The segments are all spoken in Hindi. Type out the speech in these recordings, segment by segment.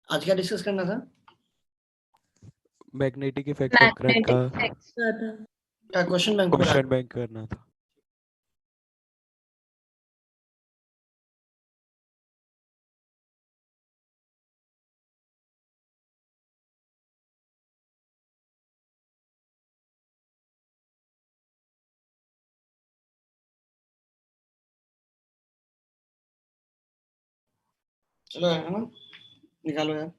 आज क्या डिस्कस करना था? मैग्नेटिक इफेक्ट ऑफ करंट का क्या क्वेश्चन बैंक पर क्वेश्चन बैंक करना था। चलो है ना, निकालो यार।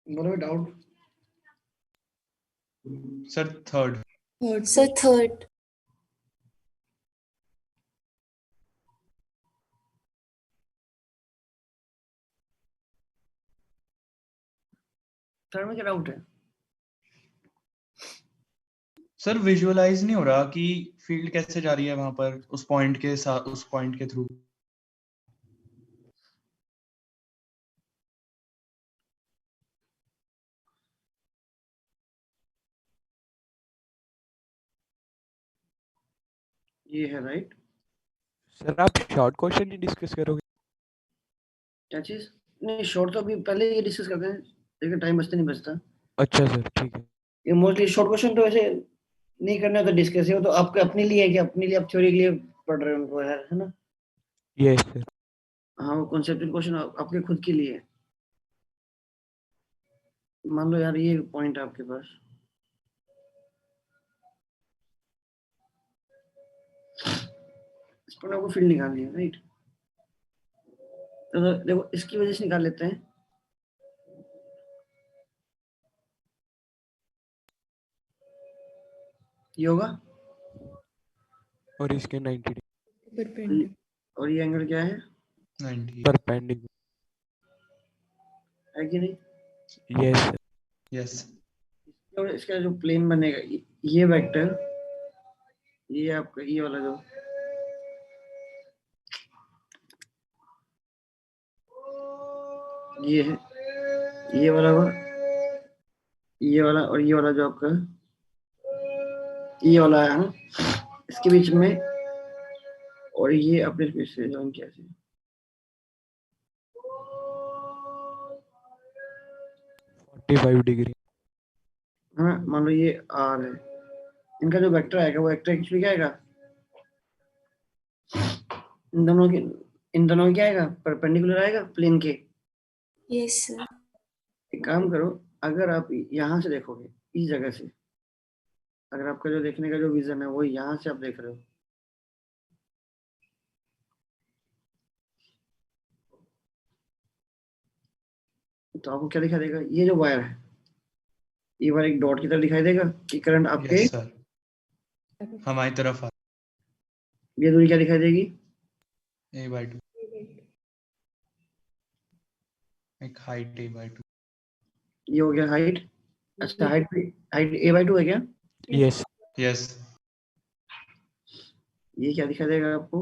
बोलो doubt. Sir third. Third. Third में क्या डाउट है? सर विजुअलाइज नहीं हो रहा कि फील्ड कैसे जा रही है वहां पर उस पॉइंट के साथ, उस पॉइंट के थ्रू। ये है राइट। सर आप शॉर्ट क्वेश्चन ही डिस्कस करोगे? क्या चीज? नहीं, शॉर्ट तो अभी पहले ये डिस्कस करते हैं, लेकिन टाइम बचता नहीं बचता। अच्छा सर ठीक है। ये मोस्टली शॉर्ट क्वेश्चन तो ऐसे नहीं करना, तो डिस्कस है, वो तो आपके अपने लिए है कि अपने लिए आप थ्योरी के लिए पढ़ रहे हो उनको यार, है ना? Yes sir. हाँ, वो कॉन्सेप्चुअल क्वेश्चन आपके खुद के लिए है। मान लो यार ये पॉइंट है आपके पास, इस पर आपको फील्ड निकालनी है राइट। तो देखो इसकी वजह से निकाल लेते हैं। ये होगा, और इसके 90 और ये एंगल क्या है? 90। परपेंडिकुलर। है कि नहीं? Yes sir. यस। और इसका जो प्लेन बनेगा, ये वेक्टर, ये आपका ये वाला जो ये है, ये वाला हुआ, ये वाला और ये वाला जो आपका ये वाला है ना, इसके बीच में, और ये अपने स्पेस से ज्वाइन किया है। 45 डिग्री। हाँ, मान लो ये आर है, इनका जो वेक्टर आएगा वो वेक्टर एक्चुअली क्या आएगा, इन दोनों की क्या आएगा, परपेंडिकुलर आएगा प्लेन के। Yes sir. एक काम करो, अगर आप यहाँ से देखोगे इस जगह से, अगर आपका जो देखने का जो विजन है वो यहाँ से आप देख रहे हो, तो आपको क्या दिखाई देगा, ये जो वायर है ये वायर एक डॉट की तरह दिखाई देगा कि करंट आपके यस सर, हमारी तरफ आ ये दूरी क्या दिखाई देगी? a/2, एक हाइट a/2। ये हो गया हाइट। अच्छा हाइट a/2 है क्या? Yes. यस ये क्या दिखाई देगा आपको?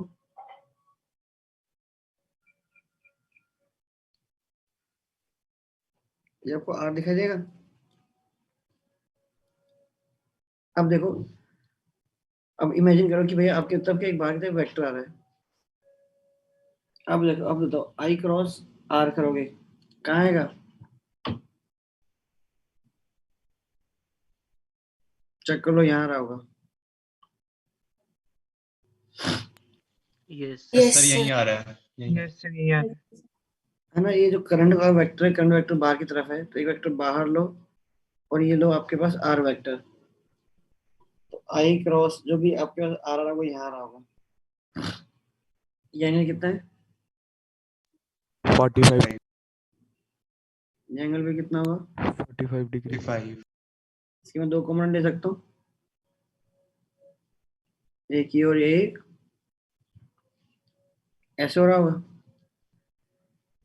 ये आपको r दिखाई देगा। अब देखो, अब इमेजिन करो कि भैया आपके तरफ के एक बाहर की तरफ वेक्टर आ रहा है। अब देखो, अब बताओ i क्रॉस r करोगे कहाँ आएगा? चेक कर लो, यहाँ आ रहा होगा। Yes. Yes, सर यहीं sir. आ रहा है, यहीं। Yes, sir. Yeah. है ना, ये जो करंट का वेक्टर है, करंट वेक्टर बाहर की तरफ है, तो एक वेक्टर बाहर लो और ये लो आपके पास r वेक्टर। तो i क्रॉस जो भी आपके पास r आ रहा है वो यहाँ आ रहा होगा। ये एंगल कितना है? 45. ये एंगल भी कितना होगा? 45 degree. 55। इसके मैं दो कॉम्पोनेंट ले सकता हूँ, एक ये और ये एक। ऐसे हो रहा होगा।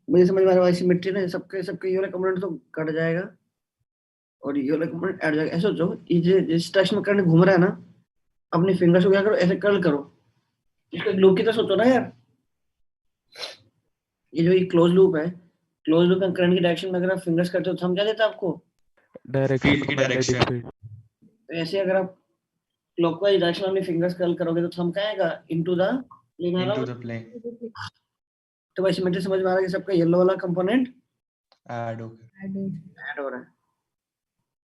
मुझे समझ में आ रहा है, सिमेट्री ना, सबके सबके ये वाला कंपोनेंट तो कट जाएगा और ये वाला कंपोनेंट ऐड जाएगा। ऐसे सोचो, ये जिस डायरेक्शन में करंट घूम रहा है ना, अपने फिंगर्स को क्या करो, ऐसे कर्ल करो। इसको एक लूप की तरह सोचो ना यार। ये जो ये क्लोज लूप है, क्लोज लूप में करंट की डायरेक्शन में अगर आप फिंगर्स करते हो तो समझा देता आपको। Direction Field of की magnetic direction। field. तो ऐसे अगर आप क्लॉकवाइज डायरेक्शन में अपने फिंगर्स कर्ल करोगे तो थंब कहाँ आएगा? इनटू द प्लेन आ रहा इनटू होगा। द प्लेन तो वैसे सिमेट्री समझ में आ रहा है कि सबका येलो वाला कंपोनेंट ऐड हो गया। ऐड हो रहा है।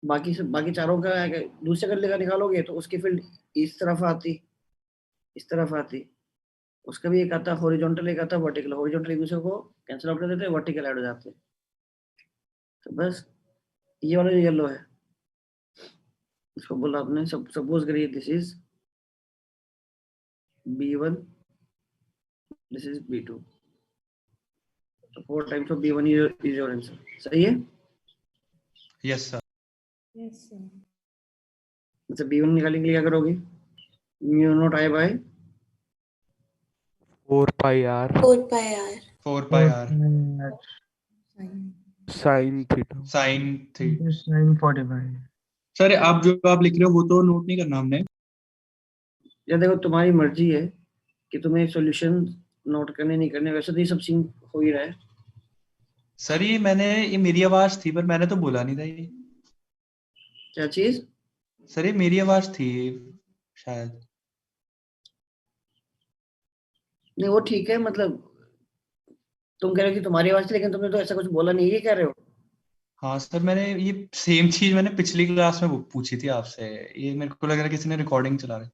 बाकी चारों का दूसरे कर लेकर निकालोगे तो उसकी फील्ड इस तरफ आती, इस तरफ आती। उसका भी एक आता हॉरिजॉन्टल, एक आता वर्टिकल। हॉरिजॉन्टल एक दूसरे को कैंसिल आउट कर देते हैं, वर्टिकल ऐड हो जाते हैं। तो बस ये वाला जो येलो है, इसको बोला आपने, सपोज करिए this is B1, this is B2। तो 4 times of B1 is your answer. सही है? Yes sir. Yes, sir. मतलब B1 निकालने के लिए क्या करोगे? Mu naught I by 4 pi r 4 pi r. 4 pi r sin theta. Sine थी। Sin 45. सर आप जो आप लिख रहे हो वो तो नोट नहीं करना हमने। या देखो तुम्हारी मर्जी है कि तुम्हें सॉल्यूशन नोट करने नहीं करने। वैसे तो ये सब सीन हो ही रहा है। सर ये मेरी आवाज थी पर मैंने तो बोला नहीं था ये। क्या चीज? सर ये मेरी आवाज थी शायद। नहीं वो ठीक है, मतलब तुम कह रहे हो कि तुम्हारी आवाज थी, लेकिन तुमने तो ऐसा कुछ बोला नहीं, ये कह रहे हो? हाँ सर मैंने ये सेम चीज मैंने पिछली क्लास में पूछी थी आपसे। ये मेरे को लग रहा है किसी ने रिकॉर्डिंग चला रहा है।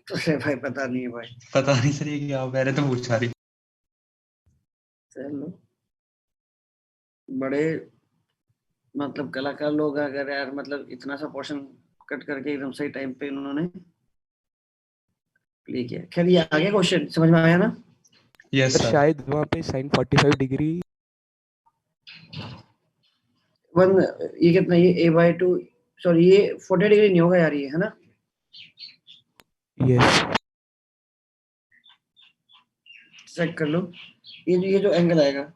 तो भाई पता नहीं है भाई। पता नहीं सर ये क्या, मैंने तो पूछा रही। चलो, बड़े मतलब कलाकार लोग अगर यार, मतलब इतना सा पोर्शन कट करके एकदम सही टाइम पे उन्होंने प्ले किया। खैर ये आगे क्वेश्चन समझ में आया ना? Yes sir sir. शायद वहाँ पे sin 45 डिग्री। वन ये कितना, ये a/2, सॉरी ये 40 डिग्री नहीं होगा यार, ये है ना? Yes. चेक कर लो, ये जो एंगल आएगा,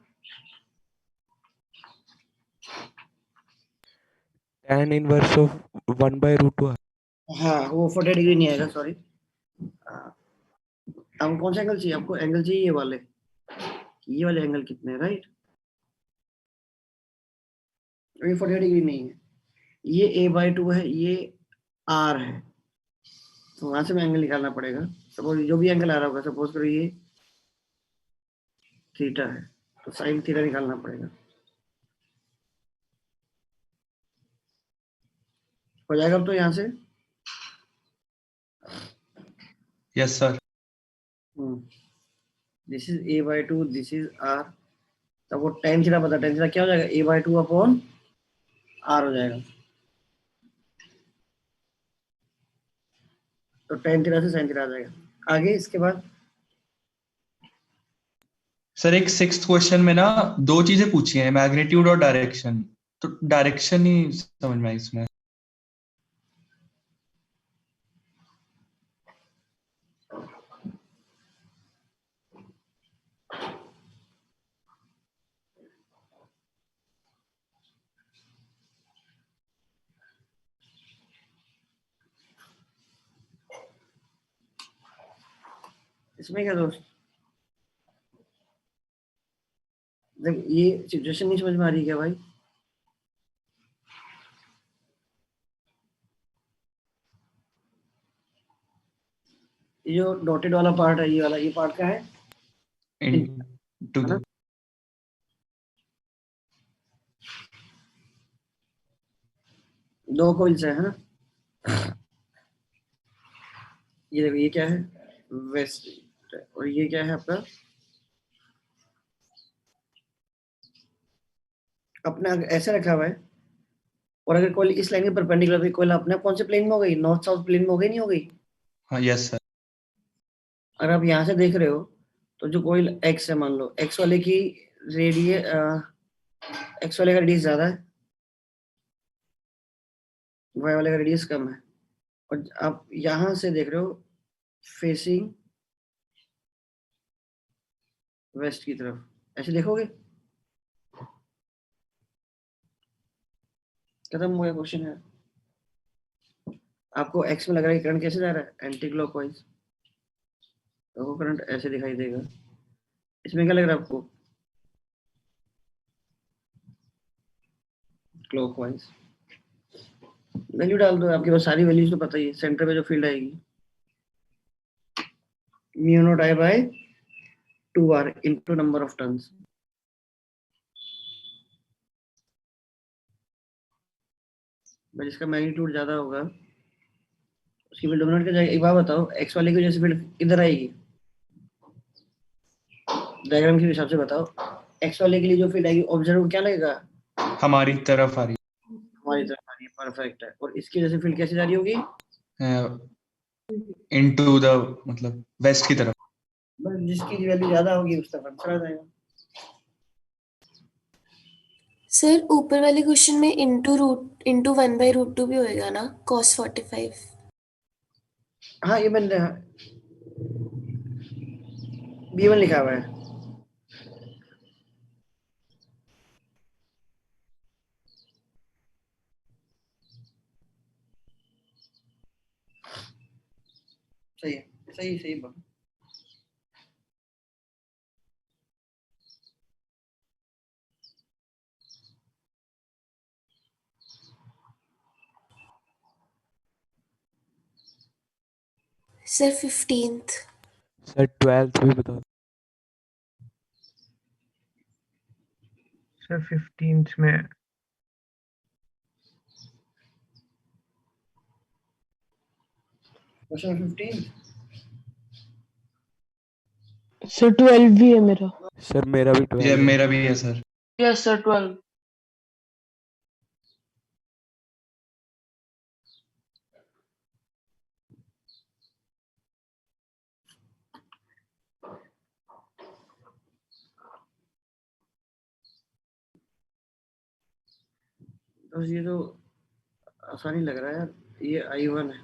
tan inverse of 1 by root 2 r. हाँ वो 40 डिग्री नहीं आएगा, सॉरी। अब कौन सा एंगल चाहिए आपको? एंगल चाहिए ये वाले एंगल कितने हैं, राइट? ये 40 डिग्री नहीं है, ये a/2 है, ये r है। तो वहां से मैं एंगल निकालना पड़ेगा। सपोज जो भी एंगल आ रहा होगा, सपोज करो ये थीटा है, तो साइन थीटा निकालना पड़ेगा। हो जाएगा अब तो यहाँ से। Yes sir. This is a/2, this is r। तब वो tan थीटा पता, tan थीटा क्या हो जाएगा? a/2 अपॉन r हो जाएगा। तो tan थीटा से sin थीटा आ जाएगा। आगे इसके बाद सर एक 6th क्वेश्चन में ना 2 चीजें पूछी हैं, मैग्नीट्यूड और डायरेक्शन। तो डायरेक्शन ही समझ में आई इसमें। इसमें क्या दोस्त? देख ये सिचुएशन नहीं समझ में आ रही क्या भाई? ये जो डॉटेड वाला पार्ट है, ये वाला, ये पार्ट क्या है? into है ना? the दो कोइल्स है ना? ये देखो, ये क्या है? वेस्ट, और ये क्या है आपका? अपने ऐसे रखा हुआ है, और अगर कोई इस लाइन के परपेंडिकुलर भी कोई अपने कौन से प्लेन में हो गई? नॉर्थ साउथ प्लेन में हो गई, नहीं हो गई? हाँ यस सर अगर आप यहाँ से देख रहे हो तो जो कोई एक्स है, मान लो एक्स वाले की रेडियस, एक्स वाले का रेडियस ज्यादा है, वाई वाले का रेडियस कम है, और आप यहाँ से देख रहे हो फेसिंग वेस्ट की तरफ, ऐसे देखोगे? खत्म हो गया क्वेश्चन है। आपको एक्स में लग रहा है करंट कैसे जा रहा है? एंटी क्लॉकवाइज, तो वो करंट ऐसे दिखाई देगा। इसमें क्या लग रहा है आपको? क्लॉकवाइज। वैल्यू डाल दो, आपके पास सारी वैल्यूज तो पता ही है। सेंटर पे जो फील्ड आएगी mu naught I by 2r into number of turns. जिसका मैग्नीट्यूड ज्यादा होगा उसकी फील्ड डोमिनेट कर जाएगी। एक बात बताओ, एक्स वाले की वजह से फील्ड इधर आएगी, डायग्राम के हिसाब से बताओ, एक्स वाले के लिए जो फील्ड आएगी ऑब्जर्वर को क्या लगेगा? हमारी तरफ आ रही हमारी तरफ आ रही है, परफेक्ट है। और इसकी वजह से फील्ड कैसे जा रही होगी? है into the मतलब वेस्ट की तरफ बस जिसकी वैल्यू ज्यादा होगी उस तरफ चला जाएगा। सर ऊपर वाले क्वेश्चन में इंटू 1/√2 भी होएगा ना? cos 45। हाँ ये मैंने B1 लिखा हुआ है। सही है, सही सही बात। Sir 15th। सर 12th भी बता दो। सर 15th में क्वेश्चन 15। सर 12 भी है मेरा। सर मेरा भी 12 ये है। मेरा भी है सर यस सर 12। बस ये तो आसानी लग रहा है यार, ये I1 है।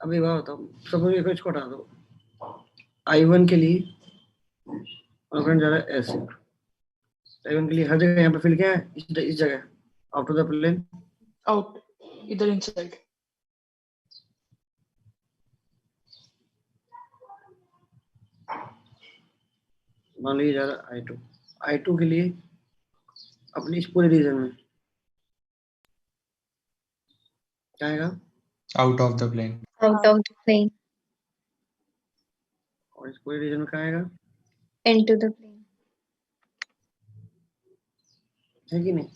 अब एक बात बताओ, सपोज ये इसको हटा दो, I1 के लिए और करंट जा रहा है ऐसे, I1 के लिए हर जगह यहाँ पे फील्ड क्या है? इस जगह out of the plane. Out इधर इनसाइड। मान लीजिए जा रहा है I2 के लिए अपनी इस पूरे रीजन में क्या आएगा? Out of the plane out of the plane और इस पूरे रीजन में क्या आएगा? into the plane. है कि नहीं?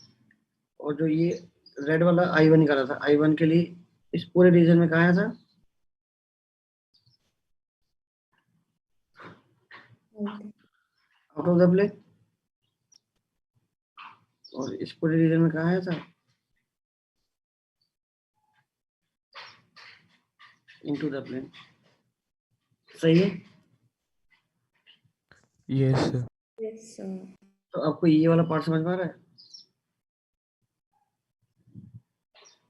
और जो ये रेड वाला I1 निकाला था, I1 के लिए इस पूरे रीजन में कहा आया था? Out of the plane. और इस पूरे रीजन में कहा आया था? Into the plane. सही है? Yes sir. Yes sir. तो आपको ये वाला पार्ट समझ में आ रहा है?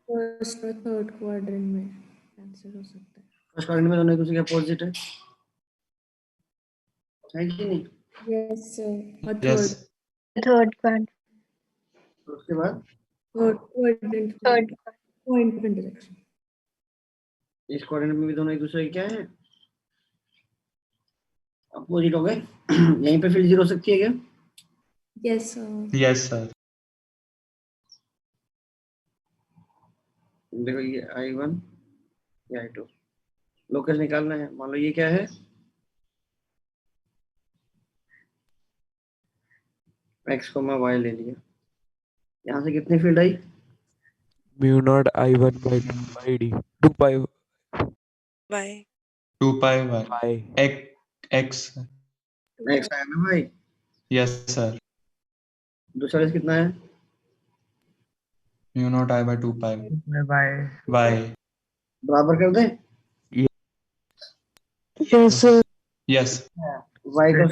फर्स्ट और थर्ड क्वाड्रेंट में आंसर हो सकता है। फर्स्ट क्वाड्रेंट में दोनों एक दूसरे के अपोजिट है कि नहीं? Yes sir. और यस थर्ड Third one. तो उसके बाद quadrant Third. Point of intersection. इस कोऑर्डिनेट में भी दोनों एक दूसरे के क्या है, अपोजिट हो गए। यहीं पे फील्ड जीरो हो सकती है क्या? Yes, sir. Yes sir. देखो ये I1 ये I2 लोकस निकालना है। मान लो ये क्या है, x, y ले लिया। यहाँ से कितनी field I? Mu naught I1 by 2 pi d 2 pi by 2 pi bye pi x. x आया ना भाई। Yes sir. दूसरा केस कितना है? Mu naught I by 2 pi by by. बराबर कर दें। Yes, sir. यस। y का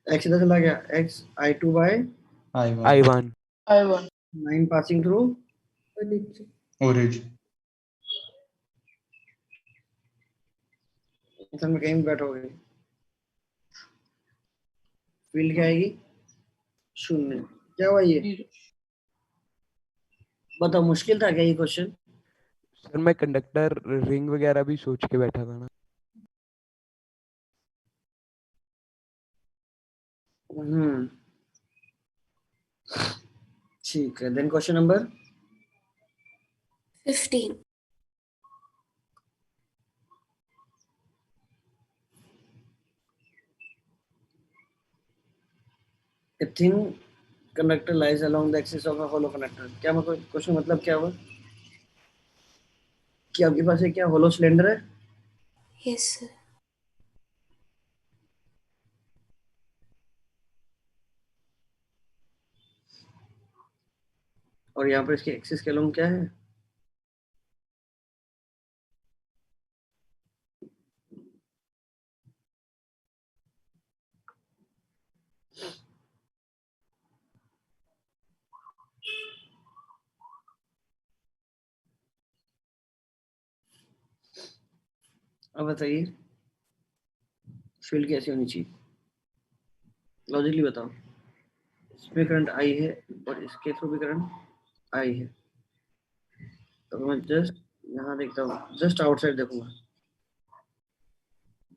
x इधर चला गया, x I2 by I by I1 I1. 9 passing through origin. इंसान में कहीं भी बैठोगे फील्ड क्या आएगी? शून्य। क्या हुआ ये? Zero. बताओ मुश्किल था क्या ये क्वेश्चन? सर मैं कंडक्टर रिंग वगैरह भी सोच के बैठा था ना। ठीक है, then question number 15. A thin conductor lies along the axis of a hollow conductor। क्या मतलब क्वेश्चन मतलब क्या हुआ कि आपके पास एक क्या होलो सिलेंडर है, Yes, sir. और यहाँ पर इसके एक्सिस के along क्या है? अब बताइए फील्ड कैसी होनी चाहिए, लॉजिकली बताओ। इसमें करंट I है और इसके थ्रू भी करंट I है, तो मैं जस्ट यहाँ देखता हूँ, जस्ट आउटसाइड देखूंगा,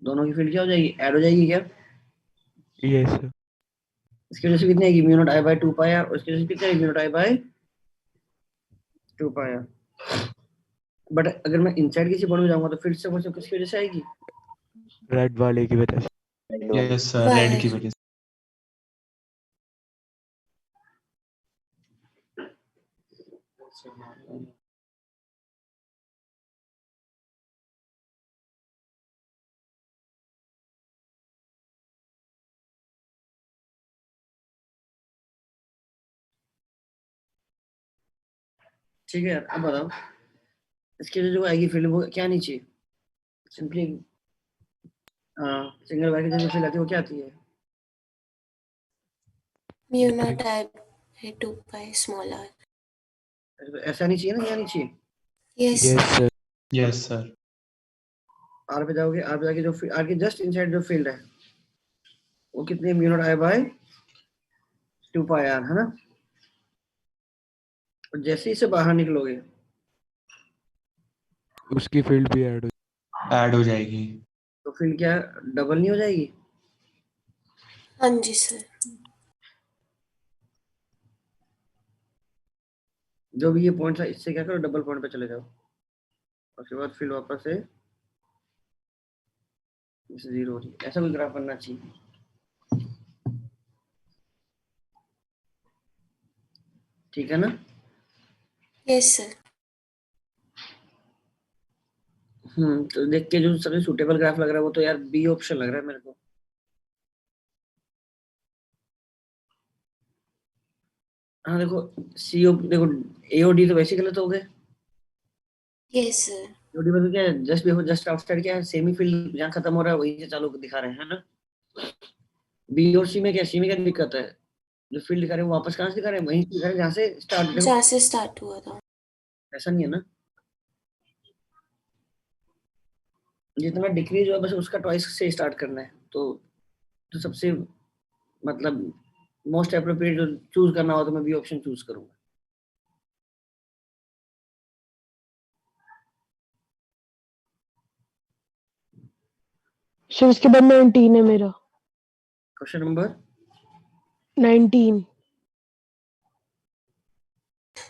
दोनों की फील्ड क्या हो जाएगी? ऐड हो जाएगी क्या? Yes sir. इसकी वजह से कितनी आएगी? Mu naught I by 2 pi और उसकी वजह से कितनी आएगी? Mu naught I by 2 pi. But अगर मैं इनसाइड किसी पॉइंट में जाऊंगा तो फील्ड से वो किसकी वजह से आएगी? रेड वाले की वजह से। Yes sir. रेड की वजह से। ठीक है यार, अब बताओ इसकी वजह से जो आएगी फील्ड वो क्या आनी चाहिए? सिंपली सिंगल वायर की जो फील्ड आती है वो क्या आती है? Mu naught I by 2 pi small r. ऐसा आनी चाहिए ना, क्या आनी चाहिए? Yes, yes sir. Sir. Yes sir. R पे जाओगे, आर पे जाके जो आर के जस्ट इनसाइड जो फील्ड है वो कितनी? Mu naught I by 2 pi r है ना। और जैसे ही से बाहर निकलोगे उसकी फील्ड भी ऐड हो जाएगी। तो फील्ड क्या डबल नहीं हो जाएगी? हाँ जी सर। जो भी ये पॉइंट है इससे क्या करो, डबल पॉइंट पे चले जाओ, उसके बाद फील्ड वापस से जीरो हो रही है। ऐसा कोई ग्राफ बनना चाहिए। ठीक है ना? Yes, sir. तो देख के जो सबसे सुटेबल ग्राफ लग रहा है वो तो यार बी ऑप्शन लग रहा है मेरे को। हाँ देखो सीओ, देखो ए और डी तो वैसे गलत हो गए। Yes, sir. एओडी में तो क्या है, जस्ट आउटसाइड क्या है, सेमी फील्ड जहाँ खत्म हो रहा है वहीं से चालू दिखा रहे हैं, है ना। बी और सी में क्या, सी में क्या दिक्कत है, जो फील्ड दिखा रहे हैं वो वापस कहाँ से दिखा रहे हैं? वहीं से दिखा रहे हैं जहाँ से स्टार्ट। जहाँ से स्टार्ट हुआ था। ऐसा नहीं है ना, जितना डिक्रीज हुआ बस उसका ट्वाइस से स्टार्ट करना है। तो सबसे मतलब मोस्ट एप्रोप्रिएट जो चूज करना हो तो मैं बी ऑप्शन चूज करूंगा। सर उसके बाद 19 है मेरा। Question number 19।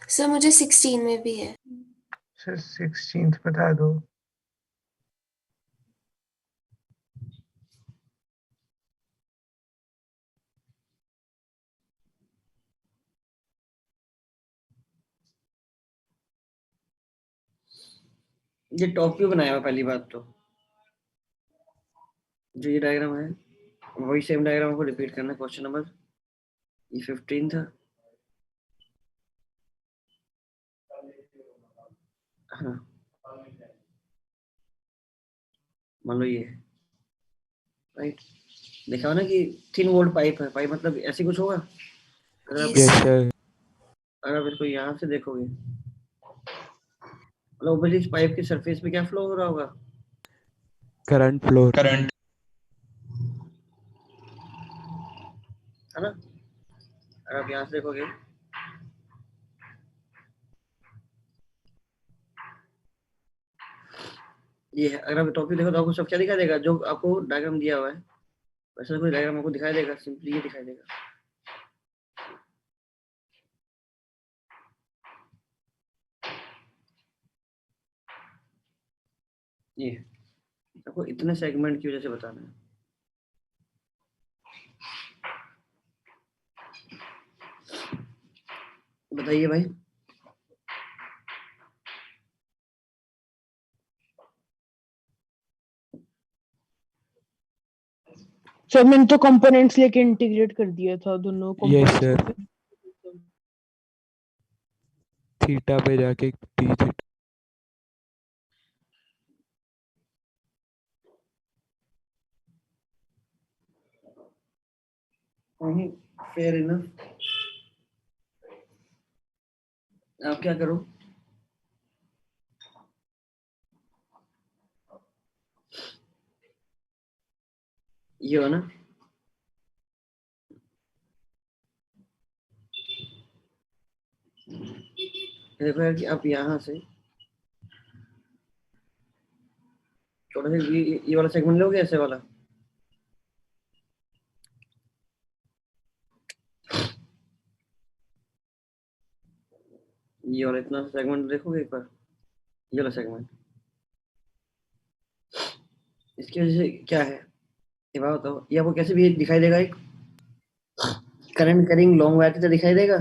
सर मुझे 16 में भी है। सर 16th बता दो। ये टॉप व्यू बनाया हुआ पहली बात तो, जो ये डायग्राम है वही सेम डायग्राम को रिपीट करना है। क्वेश्चन नंबर ये 15 था। हाँ मान लो ये राइट, देखा हो ना कि 3 वोल्ट पाइप है। पाइप मतलब ऐसे कुछ होगा। अगर आप यस सर। अगर आप इसको यहाँ से देखोगे मतलब ऊपर इस पाइप की सरफेस पे क्या फ्लो हो रहा होगा, करंट फ्लो। करंट। है ना। अगर आप यहाँ से देखोगे ये है। अगर आप टॉपिक देखो तो आपको सब क्या दिखाई देगा, जो आपको डायग्राम दिया हुआ है वैसा कोई डायग्राम आपको दिखाई देगा। सिंपली ये दिखाई देगा। ये आपको इतने सेगमेंट की वजह से बताना है। बताइए भाई। सर मैंने तो कंपोनेंट्स लेके इंटीग्रेट कर दिया था दोनों यस कंपोनेंट्स सर। को। थीटा पे जाके टी थीटा। Fair enough. आप क्या करो, ये हो ना, देखो यार कि आप यहाँ से छोटा सा ये वाला सेगमेंट लोगे ऐसे वाला, ये वाला इतना सा सेगमेंट देखोगे एक बार, ये वाला सेगमेंट, इसकी वजह से क्या है ये बात बताओ। ये आपको कैसे भी दिखाई देगा, एक करंट करिंग लॉन्ग वायर की तरह दिखाई देगा।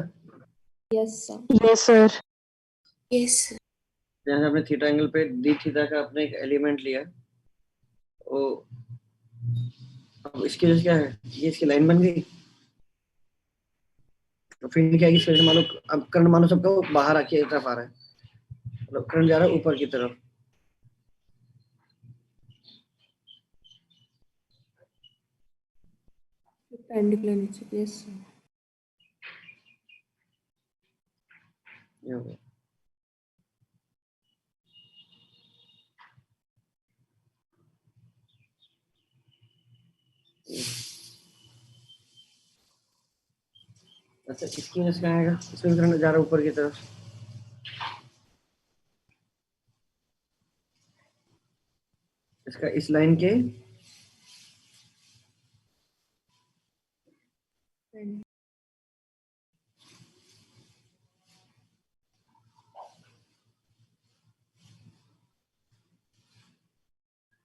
Yes, sir. Yes sir. Yes. जैसे आपने थीटा एंगल पे डी थीटा का अपने एक एलिमेंट लिया, वो अब इसकी वजह से क्या है, ये इसकी लाइन बन गई। तो फिर क्या है कि इस वजह से मान लो अब करंट मान लो सबका बाहर आके तरफ आ रहा है, मतलब करंट जा रहा है ऊपर की तरफ। Perpendicular nature. Yes, sir. ये हो गया। अच्छा इसकी वजह से क्या आएगा, इसमें करंट जा रहा है ऊपर की तरफ। इसका इस लाइन के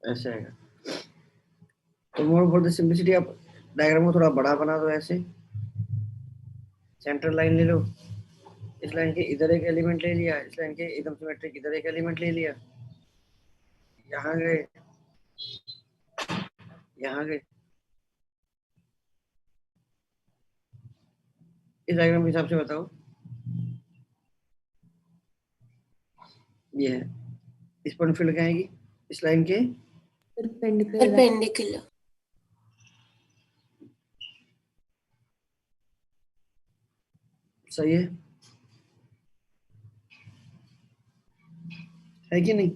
ऐसे आएगा। तो मोर फॉर द सिंपलिसिटी आप डायग्राम को थोड़ा बड़ा बना दो। ऐसे सेंट्रल लाइन ले लो, इस लाइन के इधर एक एलिमेंट ले लिया, इस लाइन के एकदम सिमेट्रिक इधर एक एलिमेंट ले लिया, यहाँ गए, यहाँ गए। इस डायग्राम के हिसाब से बताओ, ये है इस पॉइंट फील्ड क्या आएगी, इस लाइन के Perpendicular. परपेंडिकुलर। सही है कि नहीं।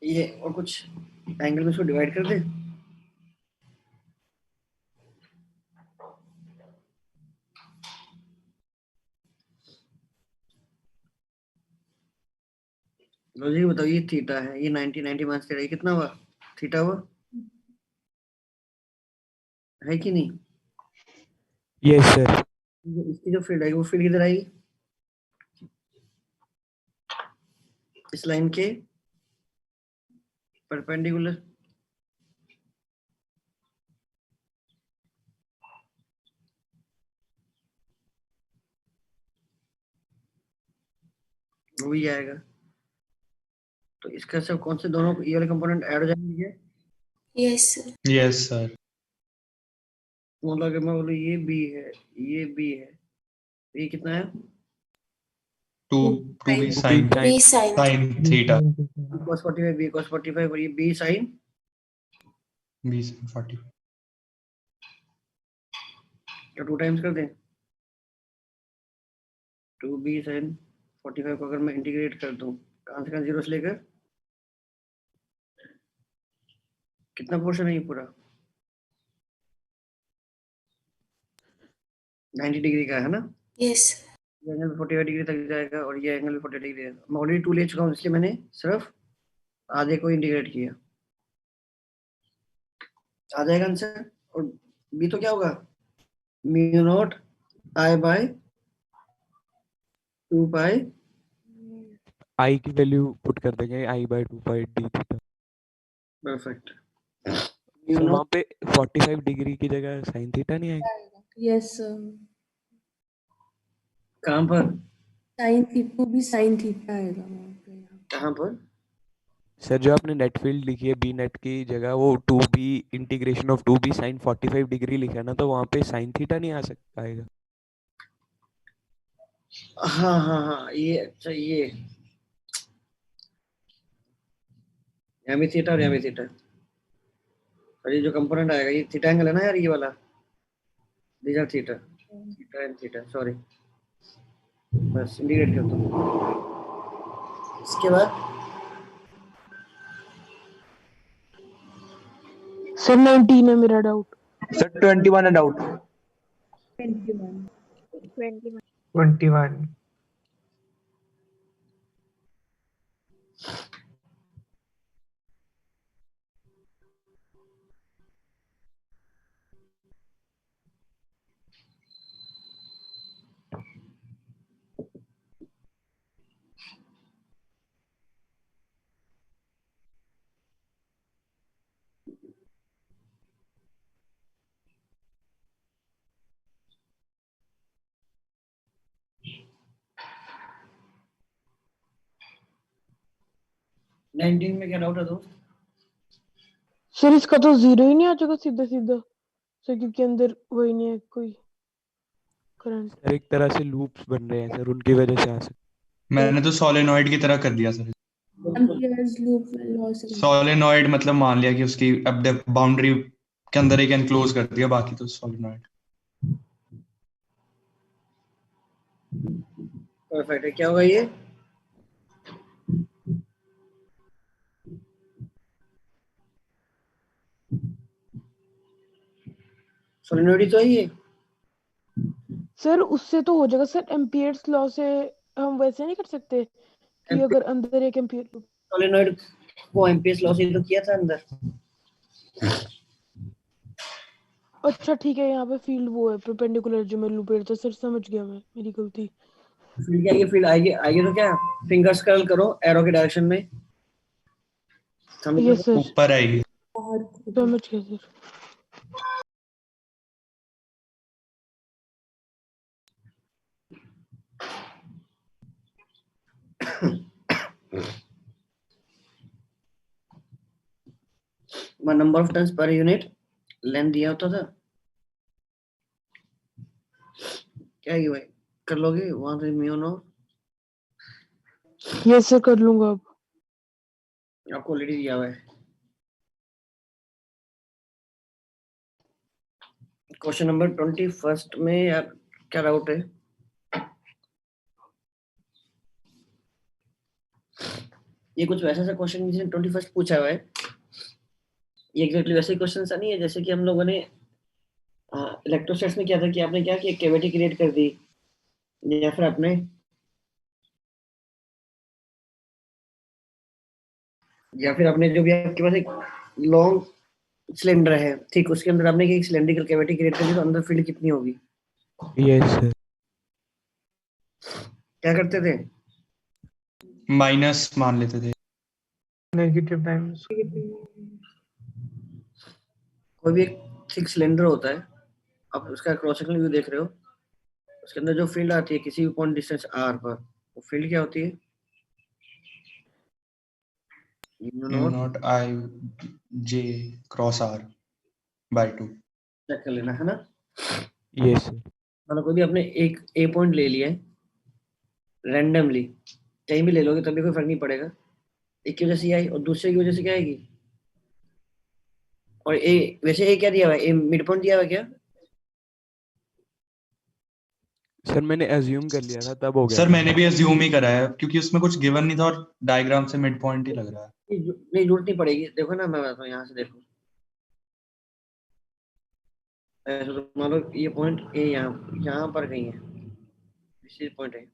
ये और कुछ एंगल में इसको डिवाइड कर दे, लॉजिक बताओ, ये थीटा है, ये 90 90 माइनस थीटा, ये कितना हुआ? थीटा हुआ है कि नहीं? Yes sir. इसकी जो फील्ड आएगी वो फील्ड किधर आएगी? इस लाइन के परपेंडिकुलर। वो भी आएगा। तो इसका सब कौन से दोनों ये वाले कंपोनेंट ऐड हो जाएंगे? Yes sir. Yes sir. मतलब अगर मैं बोलूँ ये बी है, ये बी है, तो ये कितना है? 2 2b B sin B sin sin theta cos 45 b cos 45 और ये b sin b sin 40 क्या 2 टाइम्स कर दें? 2b sin 45 को अगर मैं इंटीग्रेट कर दूं, कहाँ से कहाँ जीरो से लेकर कितना पोर्शन है ये पूरा? 90 डिग्री का है ना? यस ये एंगल 45 डिग्री तक जाएगा और ये एंगल 45 डिग्री है। मैं ऑलरेडी 2 ले चुका हूँ, इसलिए मैंने सिर्फ आधे को इंटीग्रेट किया। आ जाएगा आंसर। और बी तो क्या होगा? म्यू नॉट आई बाय 2 पाई। आई की वैल्यू पुट कर देंगे, आई by 2 pi D theta. Perfect. Sir वहाँ पे 45 डिग्री की जगह साइन थीटा नहीं आएगा? Yes sir. कहाँ पर? साइन थीटा भी साइन थीटा आएगा वहाँ पे। कहाँ पर? सर जो आपने नेट फील्ड लिखी है बी नेट की जगह, वो 2b integration of 2b sign 45 degree लिखा है ना, तो वहाँ पे साइन थीटा नहीं आ सकता आएगा? हाँ हाँ हाँ, ये अच्छा, ये यहाँ भी थीटा और यहाँ भी थीटा। और ये जो कंपोनेंट आएगा ये थीटा एंगल है ना यार, ये वाला। These are theta, theta and theta, sorry. बस इंटीग्रेट कर दो। इसके बाद सर 19 है मेरा डाउट। सर 21 है डाउट। 21 21 19 में क्या डाउट है दोस्त? सर इसका तो जीरो ही नहीं आ जाएगा सीधा सीधा सर, क्योंकि अंदर वही नहीं है कोई करंट। सर एक तरह से लूप्स बन रहे हैं सर, उनकी वजह से आ सकता। मैंने तो सोलेनॉइड की तरह कर दिया सर। एम्पियर्स लूप लॉ से सोलेनॉइड मतलब मान लिया कि उसकी अब बाउंड्री के अंदर एक एनक्लोज कर दिया, बाकी तो सोलेनॉइड। परफेक्ट है। क्या होगा ये? सोलेनोइड तो है ये। सर उससे तो हो जाएगा सर, एम्पियर्स लॉ से हम वैसे नहीं कर सकते कि अगर अंदर एक एम्पियर। सोलेनोइड को एम्पियर्स लॉ से तो किया था अंदर। अच्छा ठीक है, यहाँ पे फील्ड वो है परपेंडिकुलर जो मैं लूप था सर, समझ गया मैं, मेरी गलती। फील्ड क्या, ये फील्ड आएगी आएगी तो क्या, फिंगर्स कर्ल करो एरो के डायरेक्शन में। समझ यस सर, ऊपर आएगी। समझ गया sir. Number of turns per unit length दिया होता था। क्या ये भाई कर लोगे वहां से? म्यू नो यस सर कर लूंगा अब। आपको ऑलरेडी दिया हुआ है। क्वेश्चन नंबर 21 में यार क्या डाउट है? ये कुछ वैसा सा क्वेश्चन जिसने 21 पूछा हुआ है, ये एग्जैक्टली वैसे ही क्वेश्चन सा नहीं है जैसे कि हम लोगों ने इलेक्ट्रोस्टैटिक्स में किया था कि आपने क्या किया, कैविटी क्रिएट कर दी, या फिर आपने या फिर आपने जो भी आपके पास एक लॉन्ग सिलेंडर है, ठीक, उसके अंदर आपने एक सिलेंड्रिकल कैविटी क्रिएट कर दी, तो अंदर फील्ड कितनी होगी? Yes sir. क्या करते थे? माइनस मान लेते थे। नेगेटिव टाइम्स कोई भी एक थिक सिलेंडर होता है, आप उसका क्रॉस सेक्शनल व्यू देख रहे हो, उसके अंदर जो फील्ड आती है किसी भी पॉइंट डिस्टेंस r पर, वो फील्ड क्या होती है? Mu mu naught. Naught I J cross r by 2। Check कर लेना है ना। Yes sir. मतलब कोई भी आपने एक ए पॉइंट ले लिया है रैंडमली, कहीं भी ले लोगे तभी कोई फर्क नहीं पड़ेगा, एक की वजह से ये आई और दूसरे की वजह से क्या आएगी? और ए, वैसे ए क्या दिया हुआ है? ए मिड पॉइंट दिया हुआ है क्या? सर मैंने एज्यूम कर लिया था तब हो गया सर था। मैंने भी अज्यूम ही करा है क्योंकि उसमें कुछ गिवन नहीं था और डायग्राम से मिड पॉइंट ही लग रहा है। नहीं, जरूरत नहीं पड़ेगी, देखो ना मैं बताता हूँ, यहाँ से देखो, ऐसे तो मान लो ये पॉइंट ए यहाँ यहाँ पर कहीं है, इसी पॉइंट है,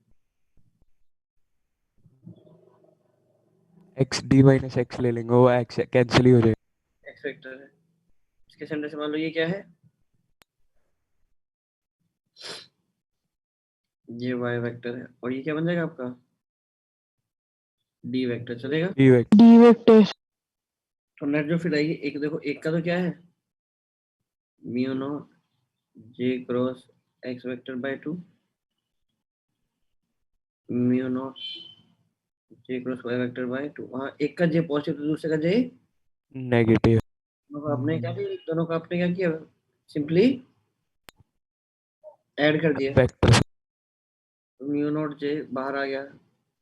एक्स डी माइनस एक्स ले लेंगे, वो एक्स कैंसिल ही हो जाएगा। एक्स वेक्टर है, इसके सेंटर से मान लो ये क्या है? ये वाई वेक्टर है, और ये क्या बन जाएगा आपका? डी वेक्टर चलेगा। D vector. डी वेक्टर तो नेट जो फिर आएगी, एक देखो, एक का तो क्या है? Mu naught J cross x vector by 2, mu naught J cross y vector by 2। हाँ, एक का जे पॉजिटिव तो दूसरे का जे नेगेटिव। आपने क्या किया, दोनों का आपने क्या किया? सिंपली ऐड कर दिया, वेक्टर। म्यू नॉट जे बाहर आ गया,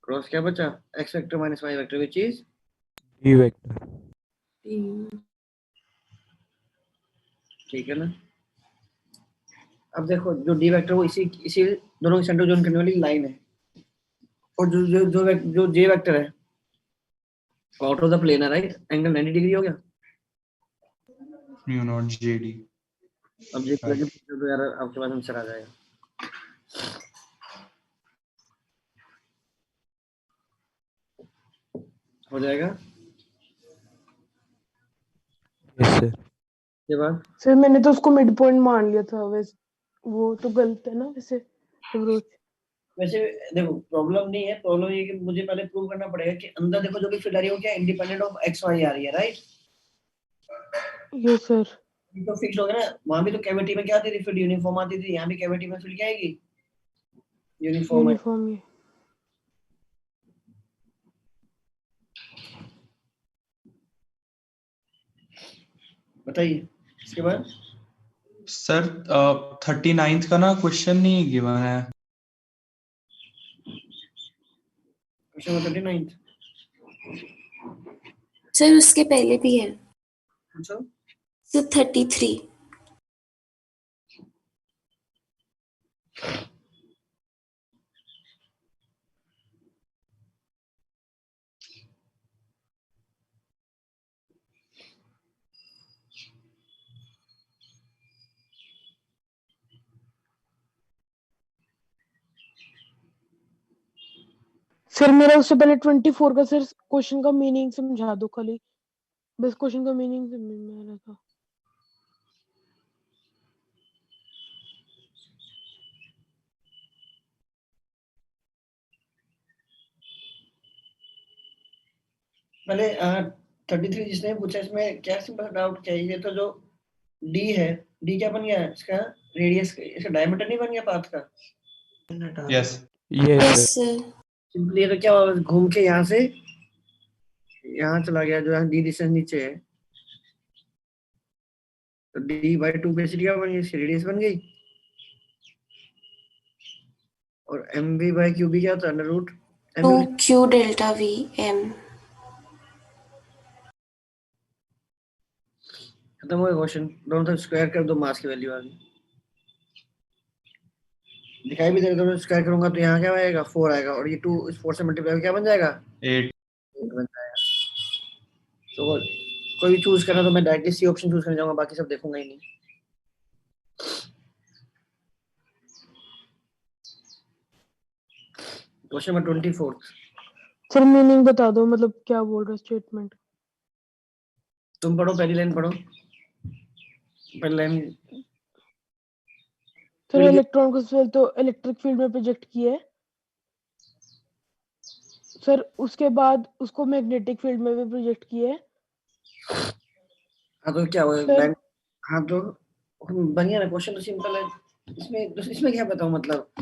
क्रॉस क्या बचा? X vector minus y vector which is d vector. ठीक है ना। अब देखो, जो डी वेक्टर वो इसी इसी दोनों के सेंटर जॉइन करने वाली लाइन है, और जो जे वेक्टर है आउट ऑफ द प्लेन है, राइट, एंगल 90 डिग्री हो गया। म्यू नॉट जे डी। अब जे तो यार आपके पास आंसर आ जाएगा। हो जाएगा यस सर। के बाद सर मैंने तो उसको मिड पॉइंट मान लिया था, वैसे वो तो गलत है ना वैसे अप्रोच। वैसे देखो, प्रॉब्लम नहीं है, प्रॉब्लम ये कि मुझे पहले प्रूव करना पड़ेगा कि अंदर देखो जो भी फील्ड आ रही है वो क्या इंडिपेंडेंट ऑफ एक्स वाई आ रही है, राइट। Yes sir. ये तो फिक्स हो गया ना। वहां भी तो कैविटी में क्या आती थी? फील्ड यूनिफॉर्म आती थी, यहाँ भी कैविटी में फील्ड क्या आएगी? यूनिफॉर्म है। यूनिफॉर्म ही बताइए इसके बाद। सर 39th का ना क्वेश्चन नहीं गिवन है। क्वेश्चन नंबर 39 सर उसके पहले भी है, पूछो। सर 33। सर मेरा उससे पहले 24 का सर क्वेश्चन का मीनिंग समझा दो खाली, बस क्वेश्चन का मीनिंग समझ में आ रहा था। पहले 33 जिसने पूछा, इसमें क्या सिंपल डाउट क्या है? ये तो जो डी है, डी क्या बन गया इसका? रेडियस, इसका डायमीटर नहीं बन गया पाथ का? Yes yes yes sir. Sir. Simply तो क्या हुआ, घूम के यहाँ से यहाँ चला गया, जो यहाँ डी डिस्टेंस नीचे है, तो डी बाई 2 बेसिकली क्या बन गई? इसकी रेडियस बन गई, और m B by q B क्या होता है? Under root 2q delta v m। खत्म हो गया क्वेश्चन। दोनों तरफ स्क्वायर कर दो, मास की वैल्यू आ गई। दिखाई भी दे रहा है, स्क्वायर करूंगा तो यहाँ क्या आएगा? 4 आएगा, और ये 2 इस 4 से मल्टीप्लाई क्या बन जाएगा? 8। 8 बन जाएगा। तो कोई भी चूज करना तो मैं डायरेक्टली सी ऑप्शन चूज करने जाऊंगा, बाकी सब देखूंगा ही नहीं। Question number 24। सर मीनिंग बता दो, मतलब क्या बोल रहा है स्टेटमेंट। तुम पढ़ो, पहली लाइन पढ़ो, पहली लाइन। सर फील्ड इलेक्ट्रॉन को फिर तो इलेक्ट्रिक फील्ड में प्रोजेक्ट किया है सर, उसके बाद उसको मैग्नेटिक फील्ड में भी प्रोजेक्ट किया है हाँ तो क्या हुआ सर। लाइन? हाँ तो बन गया ना, क्वेश्चन तो सिंपल है। इसमें क्या बताऊं, मतलब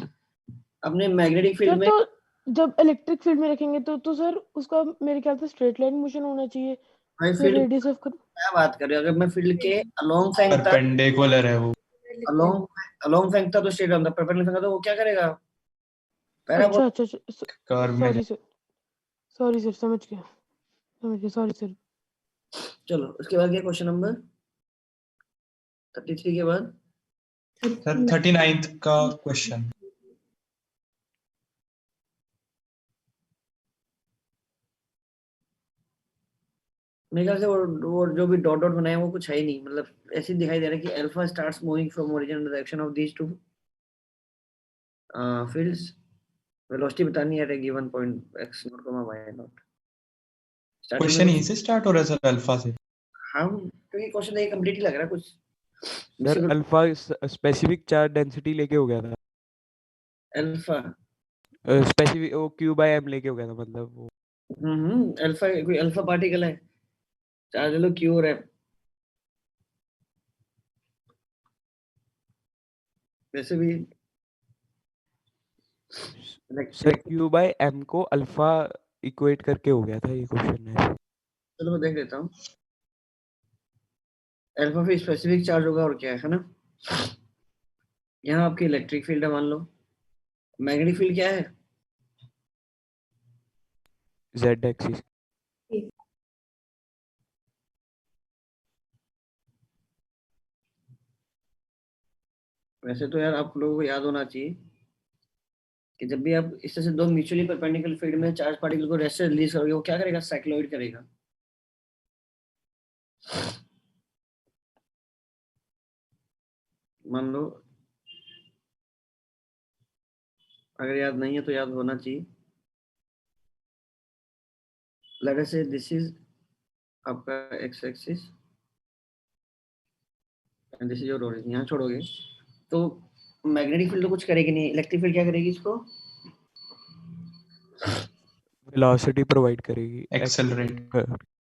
अपने मैग्नेटिक फील्ड सर में। तो जब इलेक्ट्रिक फील्ड में रखेंगे तो सर उसका मेरे ख्याल से स्ट्रेट लाइन मोशन होना चाहिए भाई फिर फील्ड रेडियस ऑफ क्या बात कर रहे हो? अगर मैं फील्ड के अलोंग फेंकता, परपेंडिकुलर है वो। अलोंग अलोंग फेंकता तो स्ट्रेट रहता, परपेंडिकुलर फेंकता तो वो क्या करेगा? पैराबोला। अच्छा कर्व में सॉरी सर समझ गया सॉरी सर। चलो उसके बाद क्या क्वेश्चन नंबर 33 के बाद? सर 39th का क्वेश्चन। मेरे ख्याल से वो जो भी डॉट डॉट बनाया वो कुछ है ही नहीं, मतलब ऐसे ही दिखाई दे रहा है कि alpha starts moving from origin direction of these two fields, velocity बतानी है given point x naught comma y naught. Starting question में यहीं से स्टार्ट हो रहा है सर, अल्फा से। हम क्योंकि क्वेश्चन तो ये कंप्लीट ही लग रहा है कुछ। Sir alpha specific charge density लेके हो गया था, अल्फा स्पेसिफिक वो Q by m लेके हो गया था, मतलब वो अल्फा कोई अल्फा पार्टिकल है, चार्ज लो क्यू और एम। वैसे भी सर Q by m को अल्फा इक्वेट करके हो गया था ये क्वेश्चन है। चलो मैं देख लेता हूँ। अल्फा फिर स्पेसिफिक चार्ज होगा और क्या है ना। यहाँ आपकी इलेक्ट्रिक फील्ड है मान लो, मैग्नेटिक फील्ड क्या है? Z axis. वैसे तो यार आप लोगों को याद होना चाहिए कि जब भी आप इस तरह से दो म्यूचुअली परपेंडिकुलर फील्ड में चार्ज पार्टिकल को रेस्ट से रिलीज करोगे, वो क्या करेगा? साइक्लॉइड करेगा। मान लो, अगर याद नहीं है तो याद होना चाहिए। लेट अस से दिस इज आपका x axis and this is your origin. यहाँ छोड़ोगे तो मैग्नेटिक फील्ड तो कुछ करेगी नहीं, इलेक्ट्रिक फील्ड क्या करेगी? इसको वेलोसिटी प्रोवाइड करेगी, एक्सेलरेट।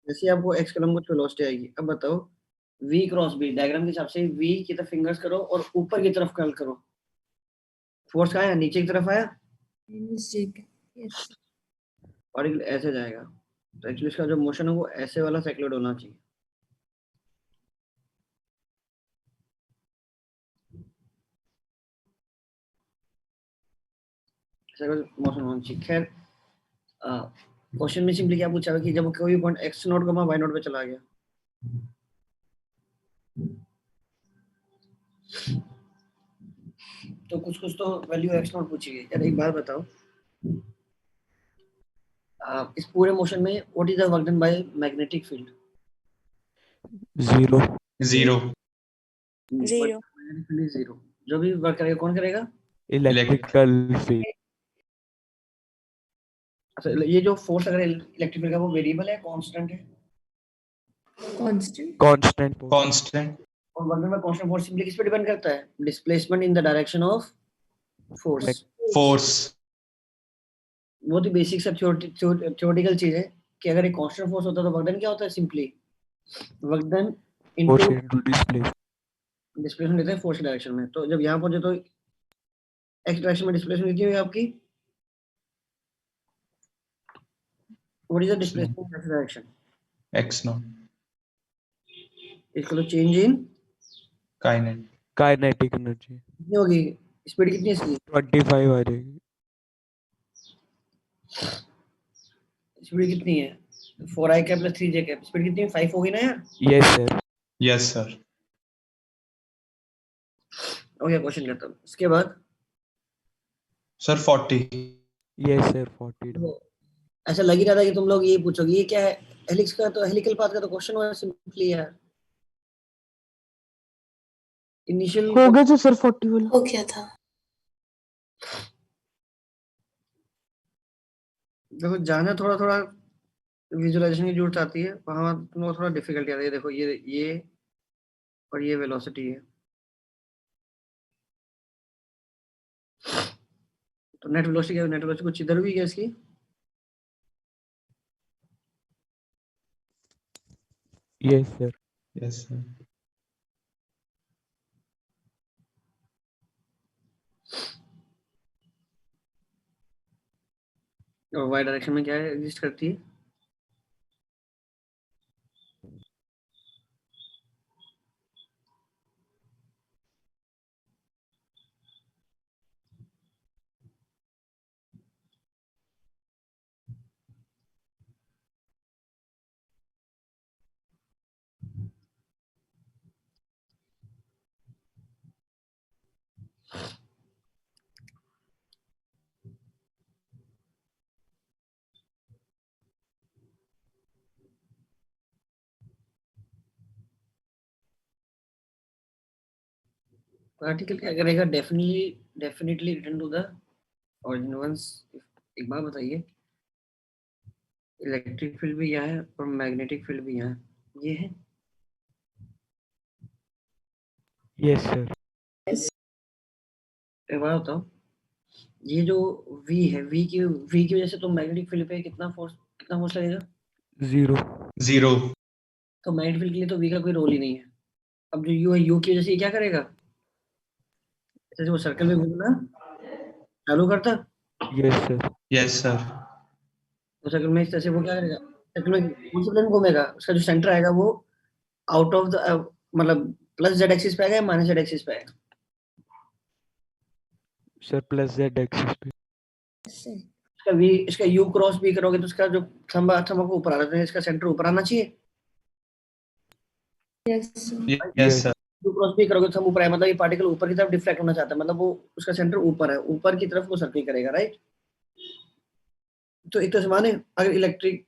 जैसे आपको एक्स कलम कुछ वेलोसिटी आएगी। अब बताओ v क्रॉस b डायग्राम के हिसाब से v की तरफ फिंगर्स करो और ऊपर की तरफ कर्ल करो। फोर्स कहाँ आया? नीचे की तरफ आया और ऐसे जाएगा। तो एक्चुअली इसका जो मोशन है वो ऐसे वाला साइक्लोइड होना चाहिए। ऐसा मोशन होना चाहिए। खैर क्वेश्चन में सिंपली क्या पूछा है कि जब कोई पॉइंट x नॉट कमा y नॉट पे चला गया, तो कुछ कुछ तो वैल्यू x नॉट पूछी गई। यार एक बात बताओ, इस पूरे मोशन में what is the work done by magnetic field? Zero. Zero. Zero. जो भी वर्क करेगा कौन करेगा? Electrical field. अच्छा ये जो फोर्स अगर इलेक्ट्रिक फील्ड का वो वेरिएबल है कांस्टेंट है? कांस्टेंट। कांस्टेंट। और work done by constant force simply किस पे डिपेंड करता है? Displacement in the direction of force. Force. बहुत ही बेसिक सब थ्योरेटिकल चीज है कि अगर एक कांस्टेंट फोर्स होता है तो वर्क डन क्या होता है? Simply work done force into into displacement. Displacement देते हैं फोर्स डायरेक्शन में। तो जब यहाँ पहुंचे तो एक्स डायरेक्शन में डिस्प्लेसमेंट कितनी हुई आपकी? What is the displacement in x direction? X not. इसको तो चेंज इन काइनेटिक एनर्जी कितनी होगी? स्पीड कितनी है इसकी? 25 आ जाएगी। स्पीड कितनी है? 4i cap plus 3j cap. Speed कितनी है? 5 होगी ना यार? Yes sir. Yes sir. Okay question करता हूँ इसके बाद। सर 40। Yes sir 40। तो ऐसा लग ही रहा था कि तुम लोग ये पूछोगे ये क्या है हेलिक्स का, तो हेलिकल पाथ का तो क्वेश्चन हुआ सिंपली यार। इनिशियल हो गया सर 40 वाला हो गया था। देखो जाना थोड़ा थोड़ा विजुअलाइजेशन की जरूरत आती है वहां तुमको थोड़ा डिफिकल्टी आती है। देखो ये और ये वेलोसिटी है, तो नेट वेलोसिटी क्या, नेट वेलोसिटी कुछ इधर भी है इसकी। Yes sir. Yes sir. और वाई डायरेक्शन में क्या एग्जिस्ट करती है? पार्टिकल क्या करेगा? Definitely return to the origin once. एक बात बताइए, इलेक्ट्रिक फील्ड भी यहाँ है और मैग्नेटिक फील्ड भी यहाँ है, ये है। Yes sir. एक बात बताओ, ये जो V है, V की वजह से तो मैग्नेटिक फील्ड पे कितना फोर्स लगेगा? 0। 0। तो मैग्नेटिक फील्ड के लिए तो V का कोई रोल ही नहीं है। अब जो U है, U की वजह से ये क्या करेगा? जैसे वो सर्कल में घूमना चालू करता, यस सर। Yes sir. तो सर्कल में इस तरह से वो क्या करेगा, सर्कल में कौन सा प्लेन घूमेगा? उसका जो सेंटर आएगा वो आउट ऑफ द मतलब प्लस जेड एक्सिस पे आएगा या माइनस जेड एक्सिस पे आएगा? सर प्लस जेड एक्सिस पे। इसका U क्रॉस B करोगे तो इसका जो थंब को ऊपर आ रहा है, इसका सेंटर ऊपर आना चाहिए। Yes sir. Yes sir. U cross B करोगे तो थंब ऊपर आए, मतलब ये पार्टिकल ऊपर की तरफ डिफ्लेक्ट होना चाहता है, मतलब वो उसका सेंटर ऊपर है, ऊपर की तरफ वो सर्कल करेगा, राइट। तो एक तो समान है, अगर इलेक्ट्रिक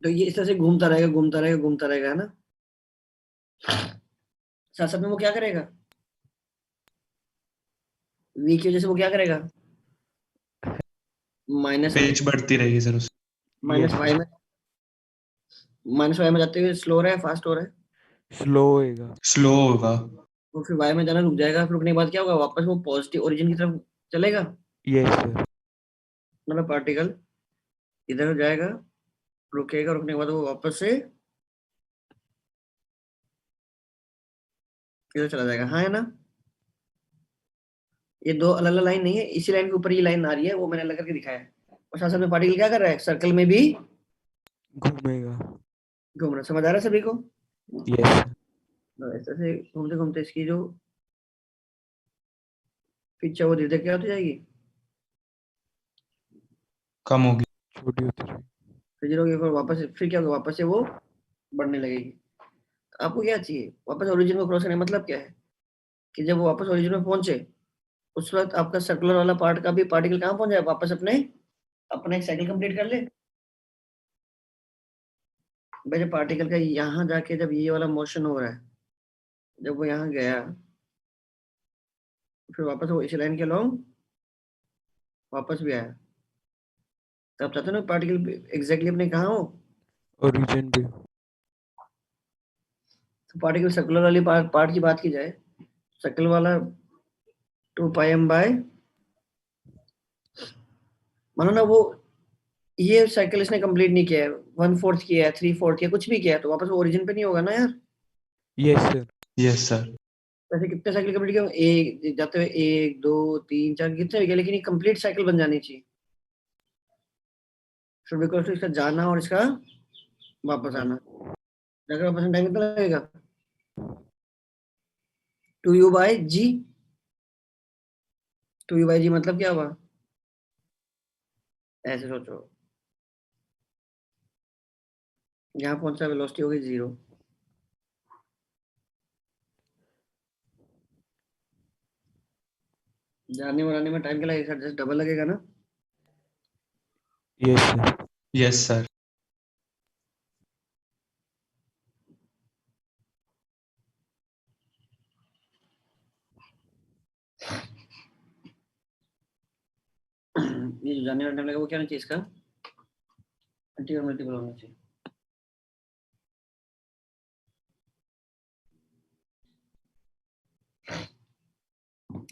तो ये इस तरह से घूमता रहेगा घूमता रहेगा घूमता रहेगा, है ना। साथ साथ में वो क्या करेगा, V की वजह से वो क्या करेगा, माइनस पेच बढ़ती रहेगी सर उससे। माइनस Yes, वाई में जाते हुए स्लो रहा है फास्ट हो रहा है? स्लो होएगा। स्लो होगा। तो फिर वाई में जाना रुक जाएगा, फिर रुकने के बाद क्या होगा, वापस वो पॉजिटिव ओरिजिन की तरफ चलेगा। Yes sir. मतलब पार्टिकल इधर जाएगा, रुकेगा, रुकने के बाद वो वापस से इधर चला जाएगा, हाँ है ना। ये दो अलग अलग लाइन नहीं है, इसी लाइन के ऊपर ये लाइन आ रही है, वो मैंने अलग करके दिखाया है। और साथ साथ में पार्टिकल क्या कर रहा है, सर्कल में भी घूमेगा। घूम रहा है। समझ आ रहा है सभी को? Yes sir. तो ऐसे से घूमते घूमते इसकी जो पिच है वो धीरे धीरे क्या होती जाएगी, कम होगी। छोटी होती रहेगी। फिर जीरो फिर वापस फिर क्या होगा, वापस से वो बढ़ने लगेगी। तो आपको क्या चाहिए, वापस ओरिजिन को क्रॉस करने का मतलब क्या है कि जब वो वापस ओरिजिन में पहुंचे उस वक्त आपका सर्कुलर वाला पार्ट का भी पार्टिकल कहाँ पहुंच जाए, वापस अपने अपना एक साइकिल कंप्लीट कर ले। भाई जब पार्टिकल का यहाँ जाके जब ये वाला मोशन हो रहा है, जब वो यहाँ गया फिर वापस वो इसी लाइन के लॉन्ग वापस भी आया, तो आप चाहते हो ना पार्टिकल एग्जैक्टली अपने कहाँ हो। ओरिजिन भी। तो पार्टिकल सर्कुलर वाली पार्ट की बात की जाए, सर्कल वाला 2πm/, मानो ना वो ये साइकिल इसने कंप्लीट नहीं किया है, 1/4 किया है, 3/4 किया, कुछ भी किया है, तो वापस वो ओरिजिन पे नहीं होगा ना यार। Yes sir. Yes sir. वैसे कितने साइकिल कंप्लीट किए, एक जाते हुए 1 2 3 4 कितने भी किए, लेकिन ये कंप्लीट साइकिल बन जानी चाहिए। फिर बिकॉज इसका जाना और इसका वापस आना, जाकर वापस टाइम कितना लगेगा, 2u/g। 2u/g मतलब क्या हुआ, ऐसे सोचो, यहाँ पहुंचा वेलोसिटी होगी 0, जाने और आने में टाइम क्या लगेगा, जस्ट डबल लगेगा ना। Yes sir. Yes sir. ये जो जाने वाला टाइम लगेगा वो क्या होना चाहिए इसका, इंटीग्रल मल्टीपल होना चाहिए।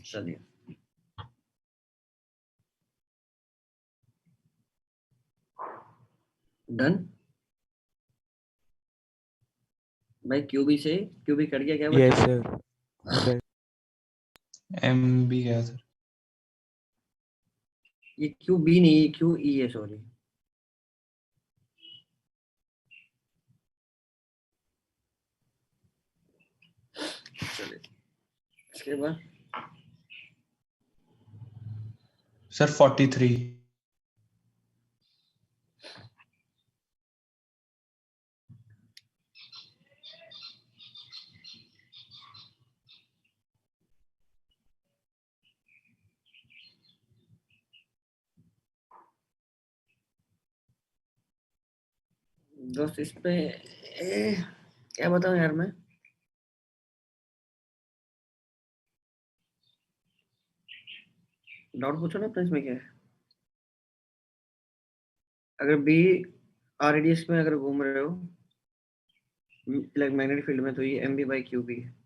चलिए डन भाई। क्यूबी कट गया क्या यस बचा? सर। एम भी गया सर। ये क्यू बी नहीं, क्यू ई है, सॉरी। चलिए इसके बाद सर 43। दोस्त इस पे क्या बताऊं यार मैं। डाउट पूछो ना अपने, इसमें क्या है। अगर बी आर रेडियस में अगर घूम रहे हो मैग्नेटिक फील्ड में, तो ये m B by q B है।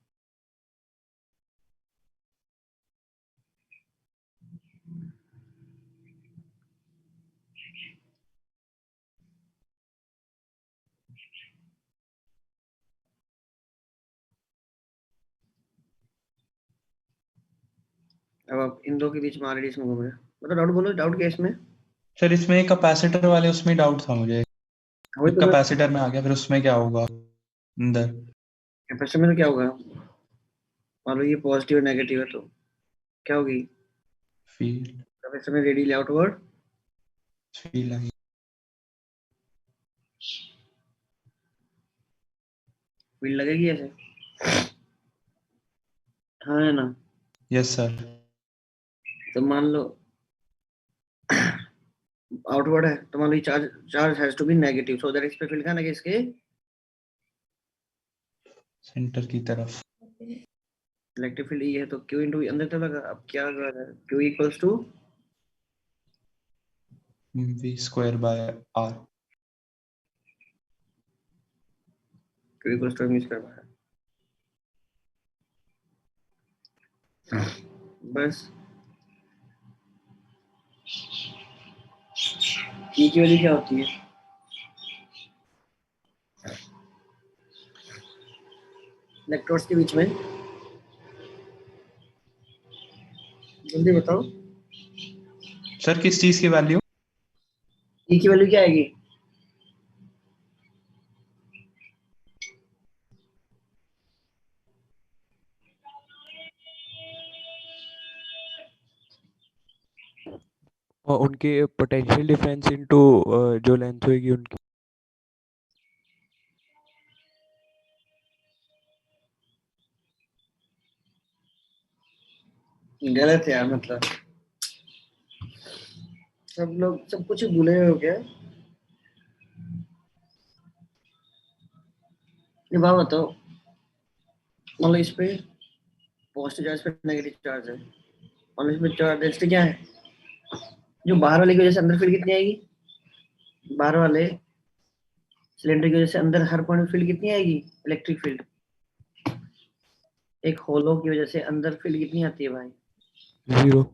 अब आप इन दो के बीच में आर रेडियस में घूम रहे हो, मतलब डाउट बोलो, डाउट क्या है इसमें। सर इसमें कैपेसिटर वाले उसमें डाउट था मुझे। वही तो मैं- कैपेसिटर में आ गया, फिर उसमें क्या होगा अंदर? कैपेसिटर में तो क्या होगा, मान लो ये पॉजिटिव और नेगेटिव है तो क्या होगी। फील्ड कैपेसिटर में रेडियली आउटवर्ड फील्ड आएगी। फील्ड लगेगी ऐसे, हाँ है ना। Yes sir. तो मान लो आउटवर्ड है, तो मान लो charge charge has to be negative, so that इस पे फील्ड कहाँ लगे, इसके सेंटर की तरफ। इलेक्ट्रिक फील्ड ई है तो क्यू इंटू अंदर तो लगा। अब क्या होगा, q equals to v square by r. Q equals to miss करवाया बस। ई की वैल्यू क्या होती है, इलेक्ट्रोड्स के बीच में, जल्दी बताओ। सर किस चीज की वैल्यू? ई की वैल्यू क्या आएगी, और उनके पोटेंशियल डिफरेंस इनटू जो लेंथ होगी उनकी। गलत है यार, मतलब सब लोग सब कुछ भूले हुए हो क्या। ये बात बताओ, मान लो इस पे पॉजिटिव चार्ज पे नेगेटिव चार्ज है, मान लो इसमें चार्ज डेंसिटी क्या है, जो बाहर वाले की वजह से अंदर फील्ड कितनी आएगी, बाहर वाले सिलेंडर की वजह से अंदर हर पॉइंट फील्ड कितनी आएगी, इलेक्ट्रिक फील्ड। एक होलो की वजह से अंदर फील्ड कितनी आती है भाई, 0।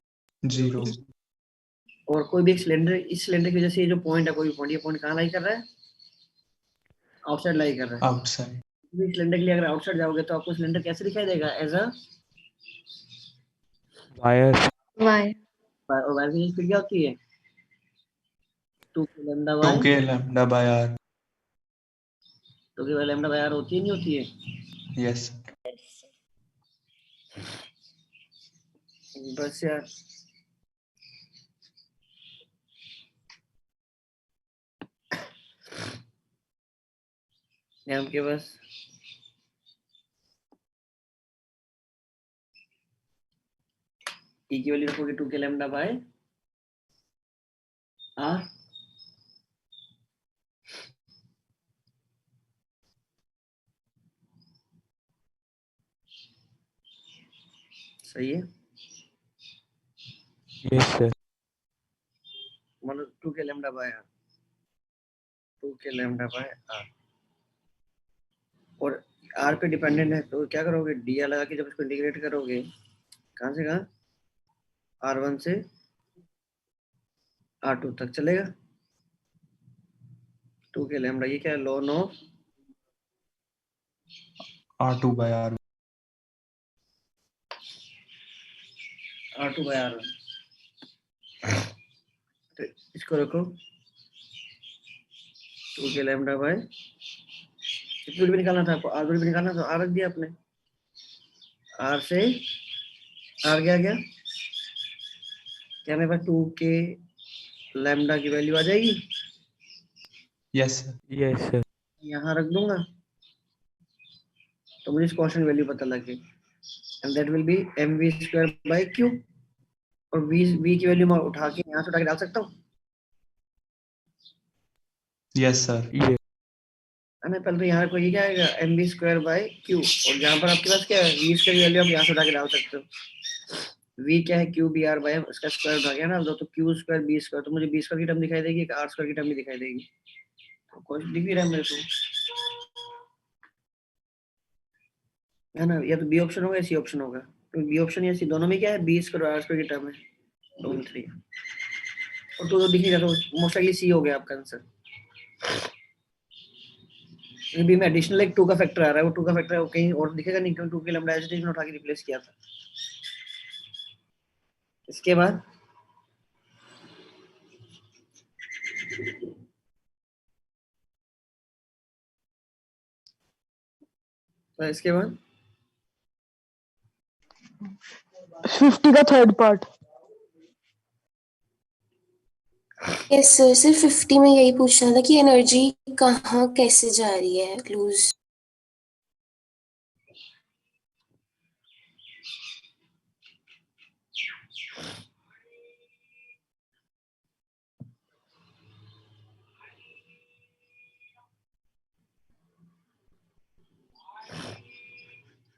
और कोई भी एक सिलेंडर, इस सिलेंडर की वजह से ये जो पॉइंट है, कोई भी पॉइंट, ये पॉइंट कहाँ लाई कर रहा है, आउटसाइड लाई कर रहा है। आउटसाइड। सिलेंडर के लिए अगर आउटसाइड जाओगे तो आपको सिलेंडर कैसे दिखाई देगा, एज अ वायर। वाई और वायर की स्पीड क्या होती है, 2 lambda by 2k lambda by r. 2 lambda by r होती है, नहीं होती है। यस। बस यार ये हमके बस ई की वैल्यू रखोगे 2 लैम्डा बाय आर, सही है। Yes sir. मतलब 2 लैम्डा बाय आर 2 के लैम्डा बाय आर, और आर पे डिपेंडेंट है तो क्या करोगे, डी लगा के जब इसको इंटीग्रेट करोगे, कहाँ से कहाँ, R1 से R2 तक चलेगा। 2 के लैम्डा, ये क्या है, ln of R2 by R1। R2 bye R1, तो इसको रखो 2 के लैम्डा बाय, भी निकालना था आपको, R भी निकालना था, R रख दिया आपने, R से R गया क्या मेरे पास 2 के लैम्डा की वैल्यू आ जाएगी, यस सर। Yes sir. यहाँ रख दूंगा तो मुझे इस कांस्टेंट वैल्यू पता लग गई, and that will be mv square by q, और v की वैल्यू मैं उठा के यहाँ से उठा के डाल सकता हूँ, यस सर। ये है ना। पहले तो यहाँ को ये क्या आएगा, mv स्क्वायर बाय q, और जहाँ पर आपके पास क्या है, v स्क्वायर की वैल्यू आप यहाँ से उठा के डाल सकते हो, v क्या है, q br बाय इसका स्क्वायर उठा गया ना, तो q स्क्वायर b स्क्वायर, तो मुझे b स्क्वायर की टर्म दिखाई देगी, एक r स्क्वायर की टर्म भी दिखाई देगी, तो कुछ दिख ही रहा है मेरे को, है ना। या तो बी ऑप्शन होगा या सी ऑप्शन होगा, तो बी ऑप्शन या सी दोनों में क्या है, बी स्क्वायर आर स्क्वायर की टर्म है, 2 3, और 2 तो दिख नहीं रहा, तो मोस्ट लाइकली सी हो गया आपका आंसर। बी में एडिशनल एक 2 का फैक्टर आ रहा है, वो 2 का फैक्टर कहीं और दिखेगा नहीं, क्योंकि 2 के लैम्डा एज में उठा के रिप्लेस किया था। इसके बाद इसके बाद 50 का थर्ड पार्ट। यस सर, सिर्फ 50 में यही पूछना था कि एनर्जी कहाँ कैसे जा रही है लूज।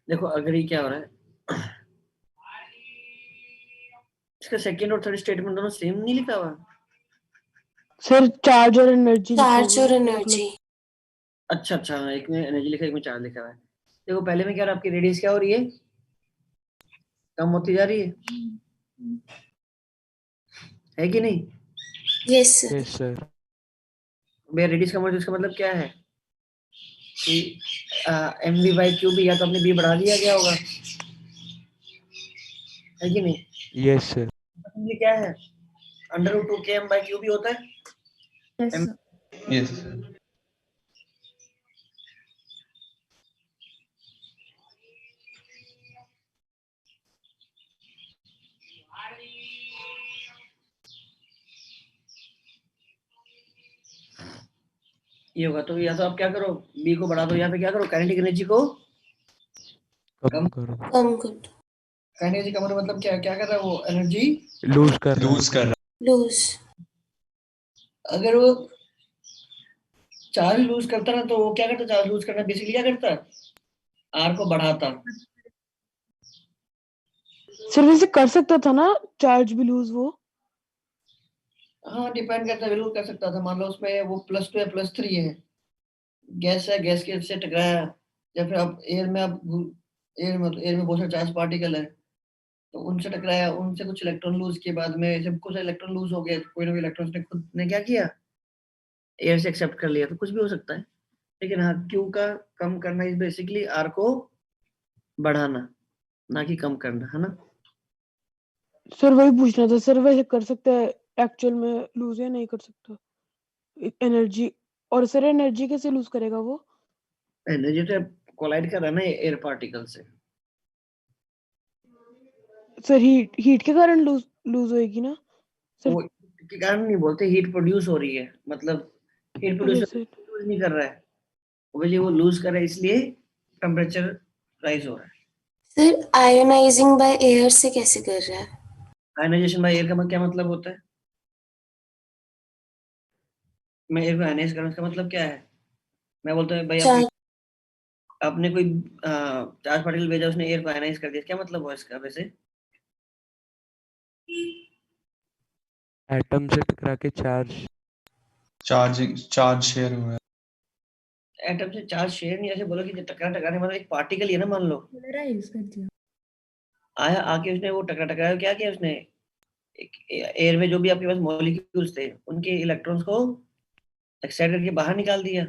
देखो अगर ये क्या हो रहा है, इसका सेकंड और थर्ड स्टेटमेंट दोनों सेम नहीं लिखा हुआ, सर चार्ज और एनर्जी चार्ज और एनर्जी। अच्छा अच्छा, एक में एनर्जी लिखा है, एक में चार्ज लिखा हुआ है। देखो पहले में क्या हो रहा है, आपकी रेडियस क्या हो रही है, कम होती जा रही है कि नहीं, यस सर। Yes sir. भैया रेडियस कम हो रही है, इसका मतलब क्या है कि mv बाई क्यू भी, या तो आपने b बढ़ा दिया गया होगा, है कि नहीं, यस सर। ये क्या है, under root 2 km by q भी होता है, यस M- सर। यस। ये होगा, तो या तो आप क्या करो, b को बढ़ा दो, या फिर क्या करो, काइनेटिक एनर्जी को कम करो। कम कर दो। काइनेटिक एनर्जी का मतलब क्या क्या कर रहा है, वो एनर्जी लूज कर रहा लूज कर रहा लूज। अगर वो चार्ज लूज करता ना, तो वो क्या करता, चार्ज लूज करना बेसिकली क्या करता, आर को बढ़ाता, सर वैसे कर सकता था ना चार्ज भी लूज वो। हाँ डिपेंड करता है, बिल्कुल कर सकता था। मान लो उसमें वो +2 या +3 है, गैस है, गैस के से टकराया, या फिर आप एयर में, आप एयर में बहुत सारे चार्ज पार्टिकल है, तो उनसे टकराया, उनसे कुछ इलेक्ट्रॉन लूज के बाद में जब कुछ इलेक्ट्रॉन लूज हो गए, तो कोई ना कोई इलेक्ट्रॉन ने खुद ने क्या किया, एयर से एक्सेप्ट कर लिया, तो कुछ भी हो सकता है। लेकिन हाँ क्यू का कम करना इज बेसिकली आर को बढ़ाना, ना कि कम करना, है ना। सर वही पूछना था सर, वैसे कर सकता है एक्चुअल में लूज या नहीं कर सकता एनर्जी, और सर एनर्जी कैसे लूज करेगा वो। एनर्जी तो कोलाइड कर रहा है ना एयर पार्टिकल से, सर हीट के कारण लूज होएगी ना सर। वो के कारण नहीं बोलते, हीट प्रोड्यूस हो रही है, मतलब हीट प्रोड्यूस सर नहीं कर रहा है, वो लूज कर रहा है, इसलिए टेम्परेचर राइज हो रहा है। सर आयोनाइजिंग बाय एयर से कैसे कर रहा है। आयनाइजेशन बाय एयर का क्या मतलब होता है, मैं एयर को आयनाइज करना, इसका मतलब क्या है, मैं बोलता हूँ भाई चार्ज। आपने कोई चार्ज पार्टिकल भेजा, उसने एयर को आयनाइज कर दिया, क्या मतलब हुआ इसका वैसे, एटम से टकरा के चार्ज चार्ज शेयर हो रहा है। एटम से चार्ज शेयर नहीं, ऐसे बोलो कि टकराने मतलब एक पार्टिकल ही है ना, मान लो पोलराइज कर दिया। आया आके उसने वो टकराया, क्या किया उसने, एयर में जो भी आपके पास मॉलिक्यूल्स थे उनके इलेक्ट्रॉन्स को एक्साइट करके बाहर निकाल दिया।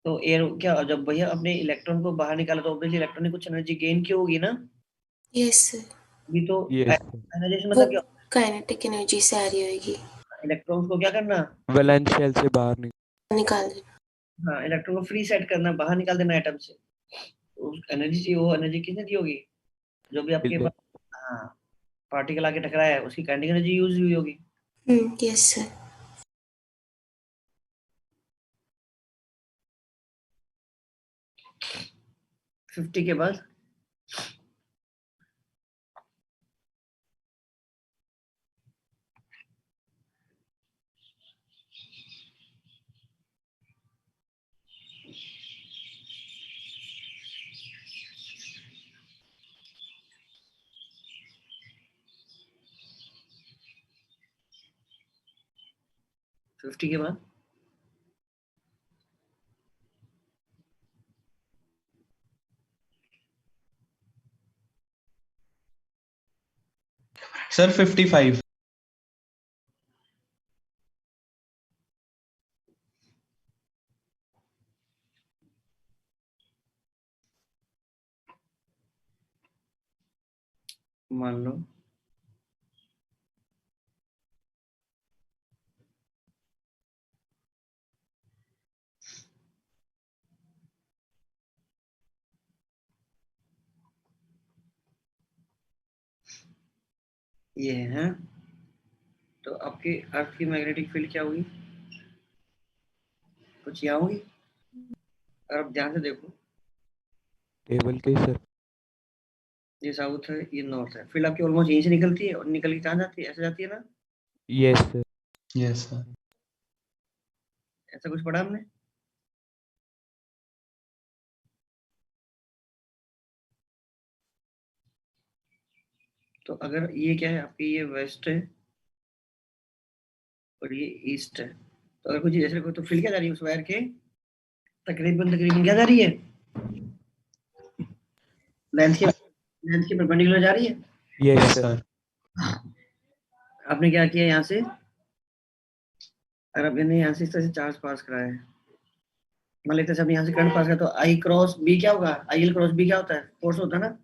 तो एयर क्या, जब भैया अपने इलेक्ट्रॉन को बाहर निकाला तो ऑब्वियसली इलेक्ट्रॉन ने कुछ एनर्जी गेन की होगी ना। यस सर, अभी तो यस एनर्जी वो मतलब क्या, काइनेटिक एनर्जी से आ रही होगी, इलेक्ट्रॉन्स को क्या करना, वैलेंस शेल से बाहर निकाल देना। हाँ इलेक्ट्रॉन को फ्री सेट करना, बाहर निकाल देना एटम से। उस एनर्जी चाहिए, वो एनर्जी किसने दी होगी, जो भी आपके निकल पास हाँ पार्टिकल आके टकराया है उसकी काइनेटिक एनर्जी यूज हुई होगी। Yes sir. फिफ्टी के बाद फिफ्टी के बाद सर 55। मान लो ये है, तो आपके अर्थ की मैग्नेटिक फील्ड क्या होगी, कुछ यहाँ होगी। और अब ध्यान से देखो, टेबल के सर। ये साउथ है ये नॉर्थ है, फील्ड आपकी ऑलमोस्ट यहीं से निकलती है और निकल के कहाँ जाती है, ऐसे जाती है ना, यस सर। Yes sir. ऐसा कुछ पढ़ा हमने। तो अगर ये क्या है आपकी, ये वेस्ट है और ये ईस्ट है, तो अगर कुछ ऐसे कोई, तो फील्ड क्या जा रही है उस वायर के तकरीबन तकरीबन क्या जा रही है, लेंथ के परपेंडिकुलर जा रही है। Yes yes sir. सर। आपने क्या किया यहाँ से, अगर आपने यहाँ से इस तरह से चार्ज पास कराया है, मान लेते हैं यहाँ से करंट पास करा, तो आई क्रॉस बी क्या होगा, आई एल क्रॉस बी क्या होता है, फोर्स होता है ना,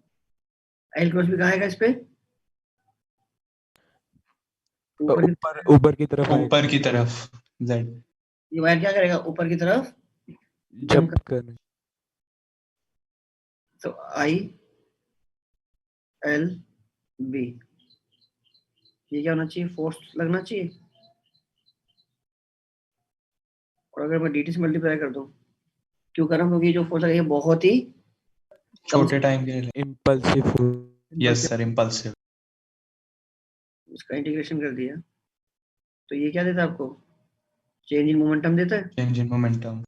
आई एल क्रॉस बी कहाँ आएगा इस पे, ऊपर की, ऊपर की तरफ आएगा। ऊपर की तरफ जेड। ये वायर क्या करेगा, ऊपर की तरफ जंप करने। तो आई एल बी, ये क्या होना चाहिए, फोर्स लगना चाहिए। और अगर मैं dt से मल्टीप्लाई कर दूं, क्यों कर रहा हूँ, क्योंकि जो फोर्स लगेगा बहुत ही छोटे टाइम के लिए। इम्पल्सिव। Yes sir, impulsive. इसका इंटीग्रेशन कर दिया, तो ये क्या देता है आपको, चेंज इन मोमेंटम देता है। Change in momentum.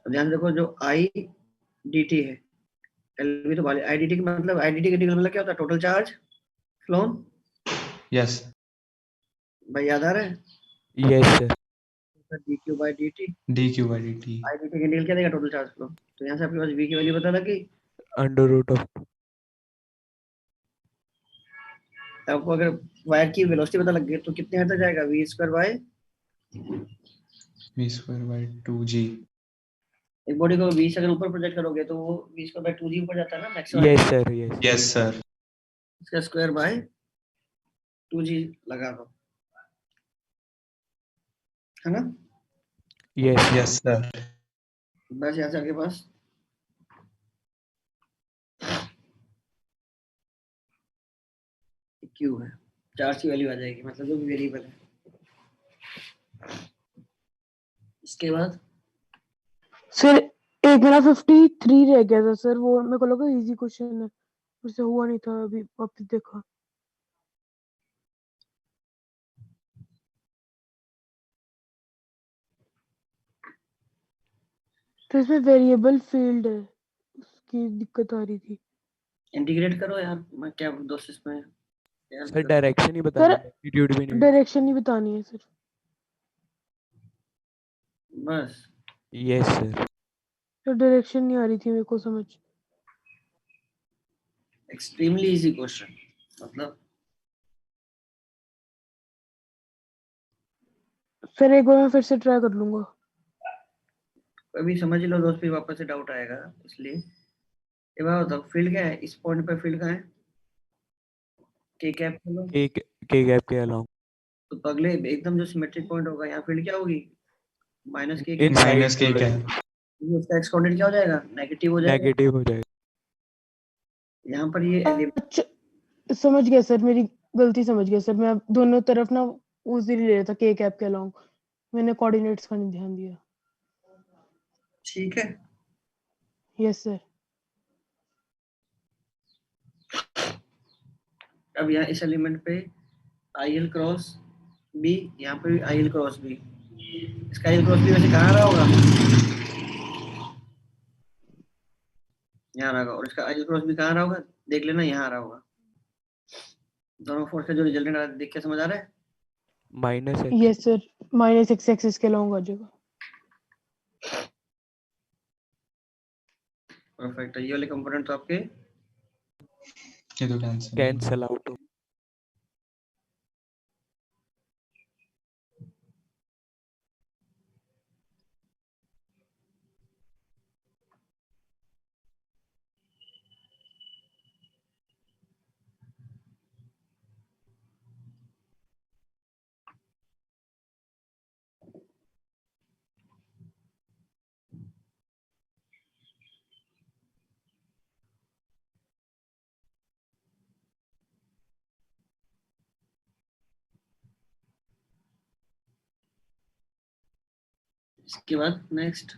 तो ध्यान देखो, जो आई डी टी है, एल भी तो वाले आई डी टी का मतलब, आई डी टी का इंटीग्रल मतलब क्या होता है, टोटल चार्ज फ्लोन। यस। भाई याद आ रहा है, yes sir. D Q by D T, D Q by D T. I D T का इंटीग्रल क्या देगा, टोटल चार्ज फ्लो। तो यहाँ से आपके पास वी की वैल्यू पता लगी। Under root of. आपको अगर वायर की वेलोसिटी पता लग गई तो कितने हद तक जाएगा, v square by, v square by 2g। एक बॉडी को वी से अगर ऊपर प्रोजेक्ट करोगे तो वो वी स्क्वायर बाय 2g ऊपर जाता है ना maximum. Yes sir. Yes. Yes sir. इसका स्क्वायर बाय 2g लगा दो, है ना। यस। Yes sir. बस यहाँ से आपके पास क्यू है, चार्ज की वैल्यू आ जाएगी, मतलब जो भी वेरिएबल है। इसके बाद सर एक मेरा 53 रह गया था सर, वो मेरे को लगा इजी क्वेश्चन है, उससे हुआ नहीं था, अभी वापस देखा। तो इसमें वेरिएबल फील्ड है, उसकी दिक्कत आ रही थी। इंटीग्रेट करो यार, मैं क्या दोस्त इसमें यार, सर डायरेक्शन ही सर बताना, एम्पलीट्यूड भी नहीं। डायरेक्शन नहीं बतानी है सर। बस यस सर। तो डायरेक्शन नहीं आ रही थी मेरे को समझ। एक्सट्रीमली इजी क्वेश्चन, मतलब सर एक बार मैं फिर से ट्राई कर लूंगा। अभी समझ लो दोस्त, फिर वापस से डाउट आएगा, इसलिए ये बात बताओ, फील्ड क्या है इस पॉइंट पे? फील्ड कहाँ है? के कैप लो के गैप के अलाउ तो अगले एकदम जो सिमेट्रिक पॉइंट होगा यहाँ फील्ड क्या होगी? माइनस के इनसाइड माइनस के क्या है? उसका एक्स कोऑर्डिनेट क्या हो जाएगा? नेगेटिव हो जाएगा। नेगेटिव हो जाएगा। यहाँ पर ये एलिमेंट अच्छा समझ गया सर, मेरी गलती समझ गया सर। मैं दोनों तरफ ना उसी ले रहा था के कैप के अलाउ, मैंने कोऑर्डिनेट्स का नहीं ध्यान दिया। ठीक है। Yes sir. अब यहाँ इस एलिमेंट पे आई एल क्रॉस बी, यहाँ पे भी आई एल क्रॉस बी। इसका आई एल क्रॉस बी वैसे कहाँ आ रहा होगा? यहाँ आ रहा होगा। और इसका आई एल क्रॉस बी कहाँ आ रहा होगा? देख लेना, यहाँ आ रहा होगा। दोनों फोर्स का जो रिजल्टेंट आ रहा है देख के समझ आ रहा है? Minus yes sir, minus x axis के अलाउ आ जाएगा। परफेक्ट है। ये वाले कंपोनेंट तो आपके ये तो कैंसिल कैंसल आउट हो। इसके बाद नेक्स्ट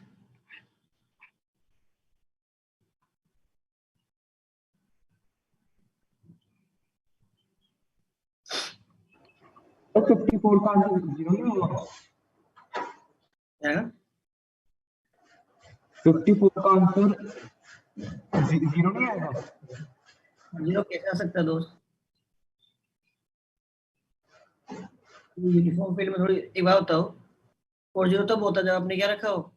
तो 54 का आंसर 0 नहीं होगा? क्या है? 54 का आंसर 0 नहीं आएगा? जीरो कैसे आ सकता है दोस्त? यूनिफॉर्म फील्ड में थोड़ी, एक बात बताओ, 4 0 तब होता है जब आपने क्या रखा हो?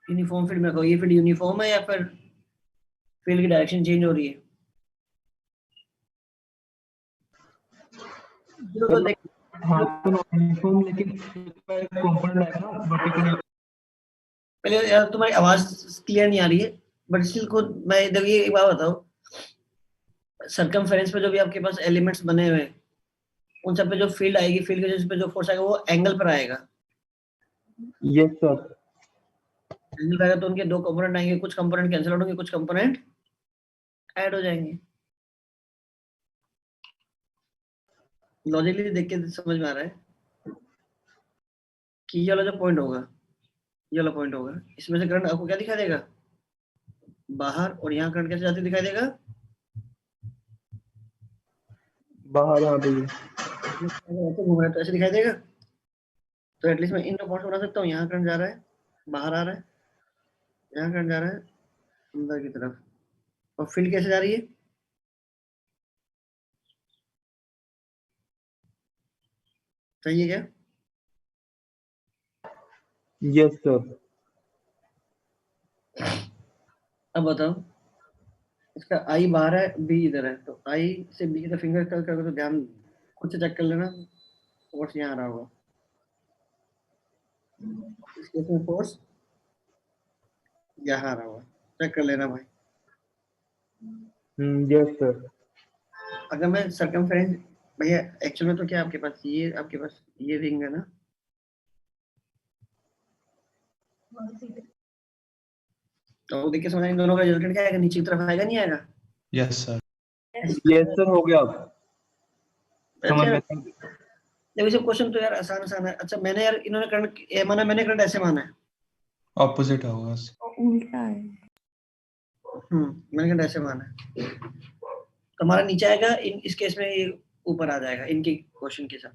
यूनिफॉर्म फील्ड में रखा हो। ये फील्ड यूनिफॉर्म है या फिर फील्ड की डायरेक्शन चेंज हो रही है? जीरो तो देख, हाँ तो यूनिफॉर्म, लेकिन इसमें एक कंपोनेंट आएगा ना वर्टिकल। पहले यार तुम्हारी आवाज क्लियर नहीं आ रही है, बट स्टिल खुद मैं इधर ये एक बात बताओ, सरकमफेरेंस पे जो भी आपके पास एलिमेंट्स बने हुए हैं उन सब पे जो फील्ड आएगी, फील्ड के जिस पे जो फोर्स आएगा वो एंगल पर आएगा। Yes sir. एंगल पर आएगा तो उनके दो कंपोनेंट आएंगे, कुछ कंपोनेंट कैंसिल आउट होंगे, कुछ कंपोनेंट ऐड हो जाएंगे। लॉजिकली देख के समझ में आ रहा है कि ये वाला जो पॉइंट होगा, ये वाला पॉइंट होगा, इसमें से करंट आपको क्या दिखाई देगा? बाहर। और यहाँ करंट कैसे जाते दिखाई देगा? बाहर यहाँ पे ऐसे घूम रहा है तो ऐसे दिखाई देगा। तो एटलीस्ट मैं इन दो पॉइंट्स बना सकता हूँ। यहाँ करंट जा रहा है, बाहर आ रहा है, यहाँ करंट जा रहा है अंदर की तरफ। और फील्ड कैसे जा रही है? सही है क्या? Yes sir. अब बताओ, इसका आई बाहर है, बी इधर है, तो आई से बी की तरफ फिंगर करोगे तो ध्यान खुद से चेक कर लेना, फोर्स यहाँ आ रहा होगा। इस केस में फोर्स यहाँ आ रहा होगा, चेक कर लेना भाई। Yes sir. अगर मैं सरकमफेरेंस, भैया एक्चुअल में तो क्या आपके पास ये रिंग है ना, तो देख के समझ इन दोनों का रिजल्टेंट क्या आएगा? नीचे की तरफ आएगा नहीं आएगा? Yes sir. यस सर हो गया। समझ अच्छा, गया। जब ये सब क्वेश्चन तो यार आसान आसान है। अच्छा मैंने यार इन्होंने करंट ये माना, मैंने करंट ऐसे माना है। ऑपोजिट होगा। उल्टा है। मैंने करंट ऐसे माना है, तो हमारा नीचे आएगा, इस केस में ये ऊपर आ जाएगा इनके क्वेश्चन के साथ।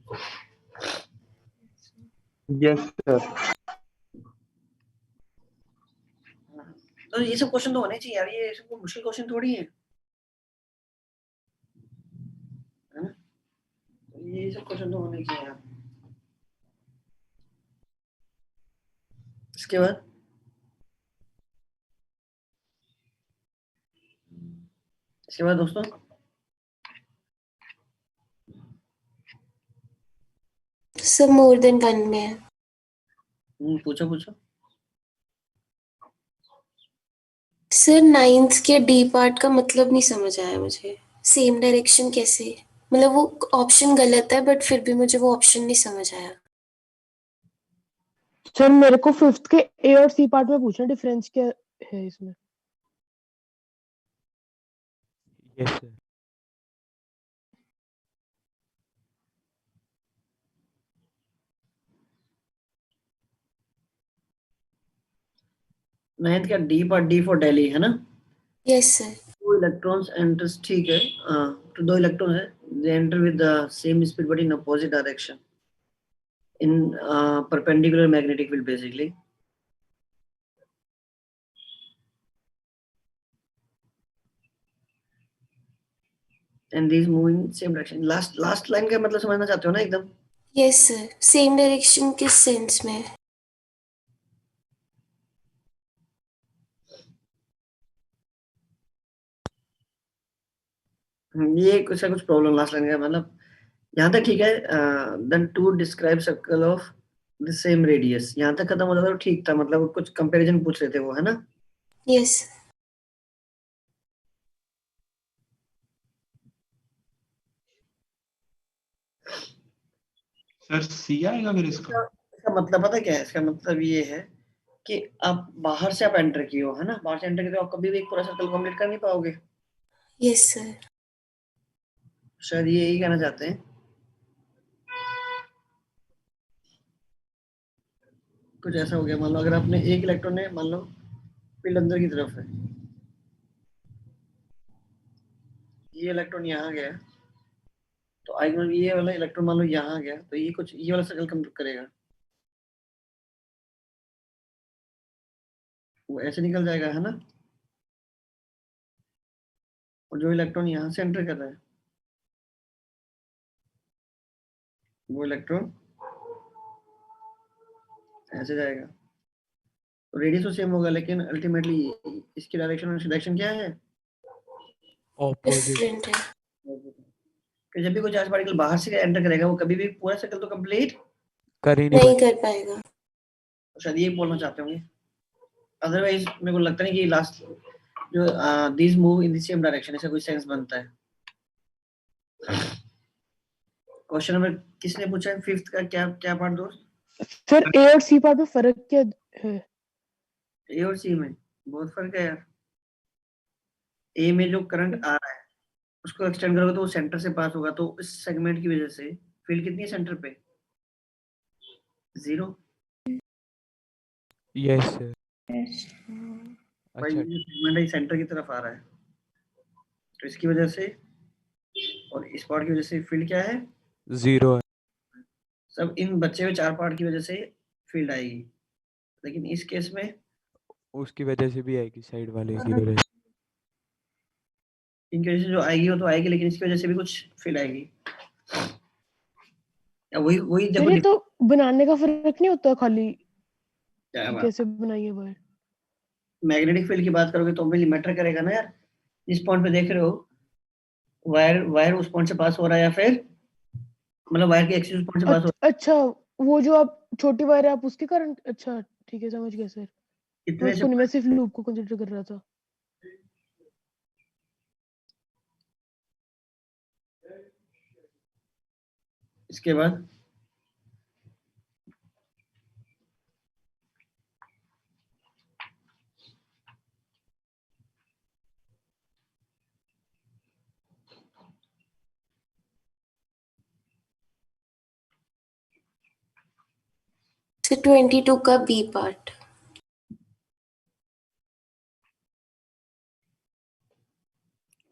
Yes sir. तो ये सब क्वेश्चन तो होने चाहिए यार, ये सब कोई मुश्किल क्वेश्चन थोड़ी है ना? तो ये सब क्वेश्चन तो होने चाहिए यार। इसके बाद दोस्तों सर मोर देन 1 में है। पूछो पूछो। सर 9th के डी पार्ट का मतलब नहीं समझ आया मुझे। सेम डायरेक्शन कैसे, मतलब वो ऑप्शन गलत है बट फिर भी मुझे वो ऑप्शन नहीं समझ आया। सर मेरे को 5th के ए और सी पार्ट में पूछना डिफरेंस क्या है इसमें। Yes sir. नाइन्थ का D part, D for Delhi है ना। Yes sir. 2 इलेक्ट्रॉन्स एंटर्स, ठीक है। तो 2 इलेक्ट्रॉन है, they enter with the same speed but in opposite direction in perpendicular magnetic field basically. And these move in same direction. last line का मतलब समझना चाहते हो ना एकदम? यस सर, सेम डायरेक्शन किस सेंस में? ये कुछ प्रॉब्लम लास्ट लाइन का मतलब यहाँ तक ठीक है। then 2 describe circle of the same radius, यहाँ तक खत्म हो जाता तो ठीक था, मतलब कुछ कंपैरिजन पूछ रहे थे वो, है ना। यस सर सी आएगा फिर इसका। इसका मतलब पता क्या है? इसका मतलब ये है कि आप बाहर से आप एंटर किए हो, है ना, बाहर से एंटर किए तो आप कभी भी एक पूरा सर्कल कंप्लीट कर नहीं पाओगे। Yes sir. शायद ये यही कहना चाहते हैं। कुछ ऐसा हो गया, मान लो अगर आपने एक इलेक्ट्रॉन है, मान लो फील्ड अंदर की तरफ है, ये इलेक्ट्रॉन यहाँ गया, तो आइगन ये वाला इलेक्ट्रॉन मान लो यहाँ गया, तो ये कुछ ये वाला सर्कल कंप्लीट करेगा, वो ऐसे निकल जाएगा, है ना। और जो इलेक्ट्रॉन यहाँ से एंटर कर रहा है वो इलेक्ट्रॉन ऐसे जाएगा, तो रेडियस तो सेम होगा, लेकिन अल्टीमेटली इसकी डायरेक्शन और डायरेक्शन क्या है? ऑपोजिट। डिफरेंट है। कि जब भी कोई चार्ज पार्टिकल बाहर से एंटर करेगा वो कभी भी पूरा सर्कल तो कंप्लीट कर ही नहीं नहीं पाए। कर पाएगा। तो शायद ये बोलना चाहते होंगे। अदरवाइज मेरे को लगता नहीं कि लास्ट जो these move in the same direction, ऐसा कोई सेंस बनता है। क्वेश्चन नंबर किसने पूछा है? 5th का क्या क्या पार्ट दोस्त? सर ए और सी पार्ट में फर्क क्या है? ए और सी में बहुत फर्क है यार। ए में जो करंट आ रहा है उसको एक्सटेंड करोगे तो वो सेंटर से पास होगा, तो इस सेगमेंट की वजह से फील्ड कितनी है सेंटर पे? 0। Yes sir. भाई अच्छा ये सेगमेंट है सेंटर की तरफ आ रहा है, तो इसकी वजह से और इस पार्ट की वजह से फील्ड क्या है? 0 है। सब इन बचे हुए 4 पार्ट की वजह से फील्ड आएगी, लेकिन इस केस में उसकी वजह से भी आएगी, साइड वाले की वजह से। इनकी वजह से जो आएगी वो तो आएगी, लेकिन इसकी वजह से भी कुछ फील्ड आएगी। या वही वही सर देखो ये तो बनाने का फर्क नहीं होता, खाली क्या बात, कैसे बनाई है वायर? मैग्नेटिक फील्ड की बात करोगे तो भी मैटर करेगा ना यार। जिस पॉइंट पे देख रहे हो वायर वायर उस पॉइंट से पास हो रहा है, या फिर मतलब वायर के एक्सिस उस पॉइंट से पास हो रहा अच्छा, वो जो आप छोटी वायर है आप उसके कारण, अच्छा ठीक है समझ गया सर। है, मैं कितने उसको से नहीं, मैं सिर्फ लूप को कंसीडर कर रहा था। इसके बाद तो 22 का बी पार्ट।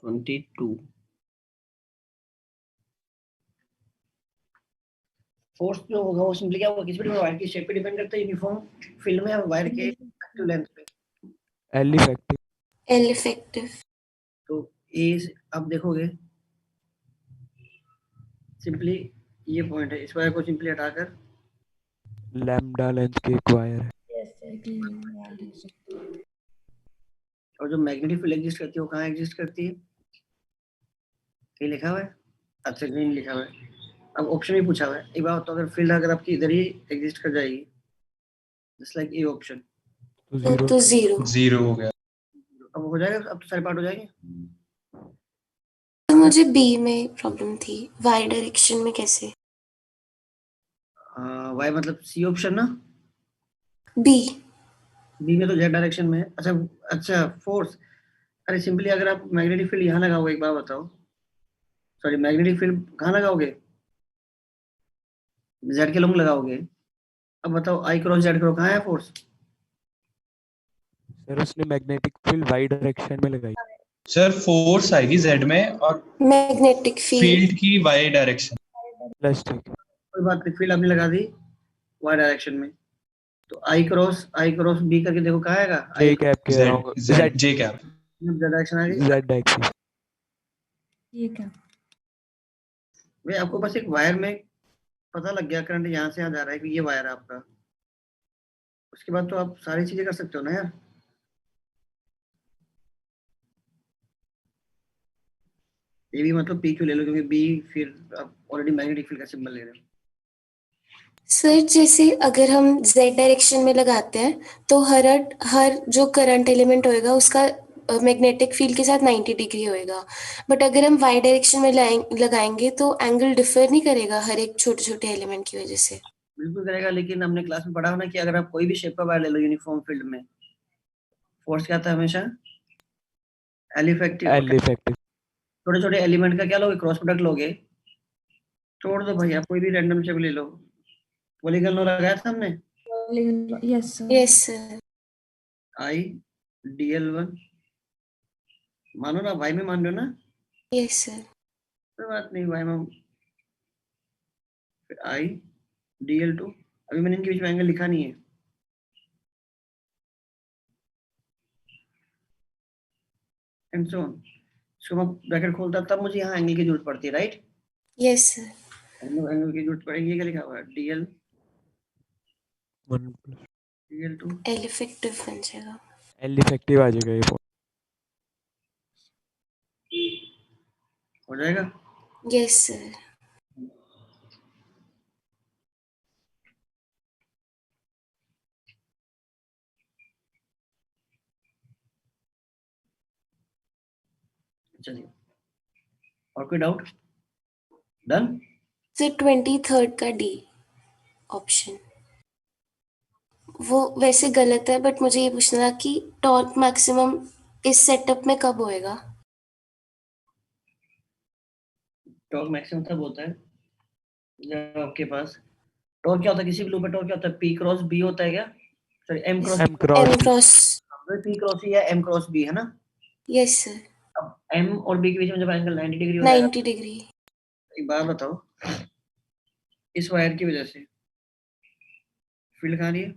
22 फोर्स जो होगा वो सिंपली क्या होगा, किसी भी वायर की शेप पे डिपेंड करता है, यूनिफॉर्म फील्ड में वायर के एक्टिव लेंथ पे। L effective. L effective. तो ए आप देखोगे सिंपली ये पॉइंट है, इस वायर को सिंपली हटाकर लैम्डा लेंथ की एक वायर है। और जो मैग्नेटिक फील्ड एग्जिस्ट करती है वो कहाँ एग्जिस्ट करती है? कहीं लिखा हुआ है? अच्छा नहीं लिखा हुआ है। अब ऑप्शन ही पूछा हुआ है। एक बात तो अगर फील्ड अगर आपकी इधर ही एग्जिस्ट कर जाएगी, जस्ट लाइक ए ऑप्शन, तो तो जीरो। तो जीरो। 0 हो गया। अब हो जाएगा, अब तो सारे पार्ट हो जाएंगे। तो मुझे बी में प्रॉब्लम थी, वाई डायरेक्शन में कैसे? वाई मतलब सी ऑप्शन ना, बी। बी में तो जेड डायरेक्शन में है। अच्छा अच्छा, फोर्स, अरे सिंपली अगर आप मैग्नेटिक फील्ड यहाँ लगाओगे, एक बार बताओ, सॉरी मैग्नेटिक फील्ड कहाँ लगाओगे? जेड के लॉन्ग लगाओगे। अब बताओ आई क्रॉस जेड करो, कहाँ है फोर्स? सर उसने मैग्नेटिक फील्ड वाई डायरेक्शन में लगाई। सर फोर्स आएगी Z में और मैग्नेटिक फील्ड फील्ड की Y डायरेक्शन। प्लस ठीक है। कोई बात नहीं, फील्ड आपने लगा दी वाई डायरेक्शन में, तो आई क्रॉस बी करके देखो कहाँ आएगा? जे कैप के Z around Z Z J cap. Z direction आ गई। Z axis. ये क्या? भाई आपको बस एक वायर में पता लग गया करंट यहाँ से यहाँ जा रहा है कि ये वायर है आपका, उसके बाद तो आप सारी चीजें कर सकते हो ना यार। ये भी मतलब पी क्यों ले लो, क्योंकि बी फिर आप ऑलरेडी मैग्नेटिक फील्ड का सिंबल ले रहे हो। सर जैसे अगर हम z डायरेक्शन में लगाते हैं तो हर जो करंट एलिमेंट होएगा उसका मैग्नेटिक फील्ड के साथ 90 डिग्री होएगा, बट अगर हम y डायरेक्शन में लगाएंगे तो एंगल डिफर नहीं करेगा हर एक छोटे छोटे एलिमेंट की वजह से? बिल्कुल करेगा, लेकिन हमने क्लास में पढ़ा हो ना कि अगर आप कोई भी शेप का वायर ले लो यूनिफॉर्म फील्ड में, फोर्स क्या आता है हमेशा? L effective. L effective. छोटे छोटे एलिमेंट का क्या लोगे? क्रॉस प्रोडक्ट लोगे। छोड़ दो भाई, आप कोई भी रैंडम शेप ले लो। पॉलीगन लो लगाया था हमने, yes sir. Yes sir. I DL1 मानो ना, वाई में मान रहे हो ना? Yes sir. कोई बात नहीं, वाई में फिर आई DL2। अभी मैंने इनके बीच में एंगल लिखा नहीं है। And so on. इसको मैं ब्रैकेट खोलता तब मुझे यहाँ एंगल की जरूरत पड़ती है, राइट? Yes sir. एंगल की जरूरत पड़ेगी। ये क्या लिखा हुआ है? DL 1 plus DL2। L effective बन जाएगा। एल इफेक्टिव आ जाएगा ये। हो जाएगा। Yes sir. चलिए, और कोई डाउट? डन। सर 23rd का डी ऑप्शन वो वैसे गलत है, बट मुझे ये पूछना था कि टॉर्क मैक्सिमम इस सेटअप में कब होएगा? टॉर्क मैक्सिमम तब होता है जब आपके पास टॉर्क क्या होता है, किसी भी लूप में टॉर्क क्या होता है? P क्रॉस B होता है क्या? Sorry M cross m cross m cross. P cross C या M क्रॉस B है ना? Yes sir. अब M और B के बीच में जब एंगल 90 डिग्री हो जाएगा, 90 डिग्री। एक बात बताओ, इस वायर की वजह से फील्ड कहाँ रही है?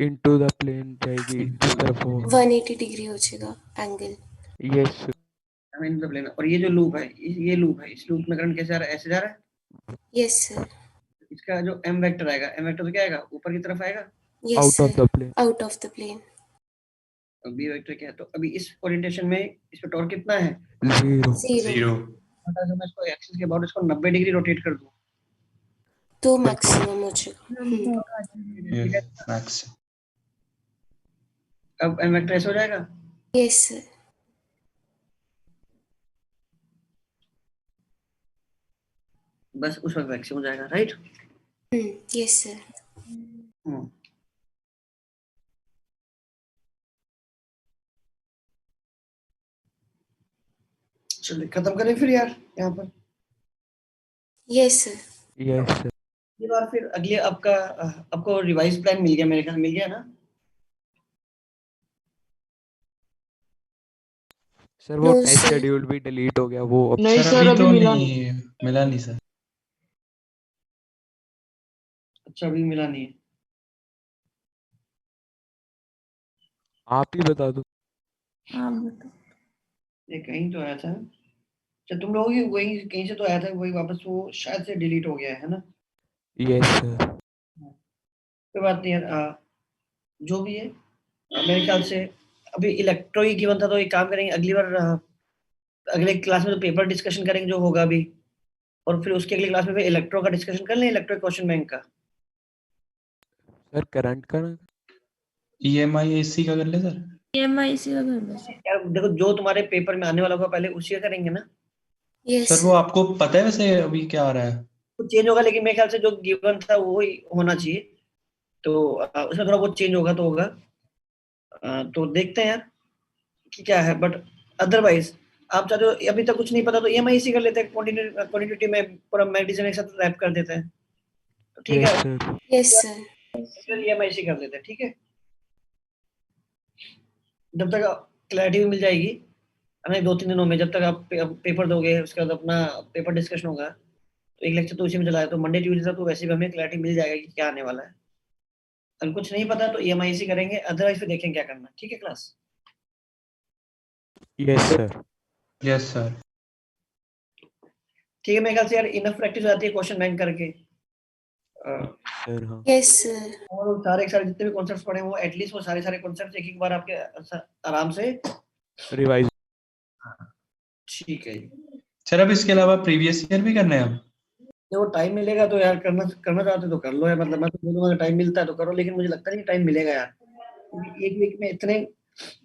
इनटू द प्लेन जाएगी जिस तरफ हो। 180 डिग्री हो जाएगा एंगल। यस I mean, मतलब लेना। और ये जो लूप है, ये लूप है, इस लूप में करंट कैसे जा रहा है? ऐसे जा रहा है। Yes sir. इसका जो M वेक्टर आएगा, M वेक्टर तो क्या आएगा? ऊपर की तरफ आएगा। Yes out of sir. The plane. Out of the plane. और B वेक्टर क्या है? तो अभी इस ओरिएंटेशन में इस पे टॉर्क कितना है? जीरो। 0। अगर मैं इसको एक्सिस के अबाउट इसको 90 डिग्री रोटेट कर दूं तो मैक्सिमम हो जाएगा। Yes max. अब M वेक्टर ऐसे हो जाएगा। Yes sir. बस उस वक्त मैक्सिमम हो जाएगा, राइट? Yes sir. चलिए खत्म करें फिर यार यहाँ पर। Yes sir. यस ये बार फिर अगले आपको रिवाइज प्लान मिल गया, मेरे ख्याल मिल गया ना? सर वो No, टेस्ट sir. शेड्यूल भी डिलीट हो गया वो। नहीं सर सर अभी अभी तो मिला नहीं मिला नहीं सर। अच्छा अभी मिला नहीं है। आप ही बता दो। आप बताओ। ये कहीं तो आया था। अच्छा तुम लोगों की वही कहीं से तो आया था, वही वापस वो शायद से डिलीट हो गया है ना? Yes sir. कोई बात नहीं यार। जो भी है मेरे ख्याल से अभी इलेक्ट्रो ही गिवन था, तो एक काम करेंगे अगली बार अगले क्लास में तो पेपर डिस्कशन करेंगे जो होगा अभी, और फिर उसके अगली क्लास में फिर इलेक्ट्रो का डिस्कशन कर लें, इलेक्ट्रो क्वेश्चन बैंक का। सर करंट का ना? EMI AC का कर ले सर। EMIC का कर दो सर। यार देखो जो तुम्हारे पेपर में आने वाला होगा पहले उसी का करेंगे ना। यस सर वो आपको पता है वैसे अभी क्या आ रहा है? तो चेंज होगा, लेकिन मेरे ख्याल से जो गिवन था वो ही होना चाहिए, तो उसमें थोड़ा बहुत चेंज होगा तो होगा। तो देखते हैं यार कि क्या है, बट अदरवाइज आप चाहते हो अभी तक कुछ नहीं पता तो EMIC कर लेते हैं, क्वांटिटी में पूरा मेडिसिन एक साथ रैप कर देते हैं, तो ठीक यस है सर। यस सर फिर EMIC कर देते हैं, ठीक है। जब तक क्लैरिटी भी मिल जाएगी हमें 2-3 दिनों में, जब तक आप पेपर दोगे उसके बाद अपना पेपर डिस्कशन होगा, तो एक लेक्चर तो उसी में चला है, तो मंडे ट्यूसडे तक तो वैसे भी हमें क्लैरिटी मिल जाएगा कि क्या आने वाला है। अगर कुछ नहीं पता तो EMIC करेंगे, अदरवाइज फिर देखेंगे क्या करना, ठीक है class. Yes sir. Yes sir. ठीक है, मेरे ख्याल से यार इनफ प्रैक्टिस हो जाती है क्वेश्चन बैंक करके। सर हाँ। यस सर और सारे जितने भी कॉन्सेप्ट्स पढ़े हैं वो एटलीस्ट वो सारे कॉन्सेप्ट्स एक बार आपके आराम से। रिवाइज। ठीक है जी। सर अब इसके अलावा प्रीवियस ईयर भी करना है अब? देखो टाइम मिलेगा तो यार करना चाहते तो कर लो यार, मतलब मैं तो बोलूंगा अगर टाइम मिलता है तो करो, लेकिन मुझे लगता नहीं टाइम मिलेगा यार, क्योंकि एक वीक में इतने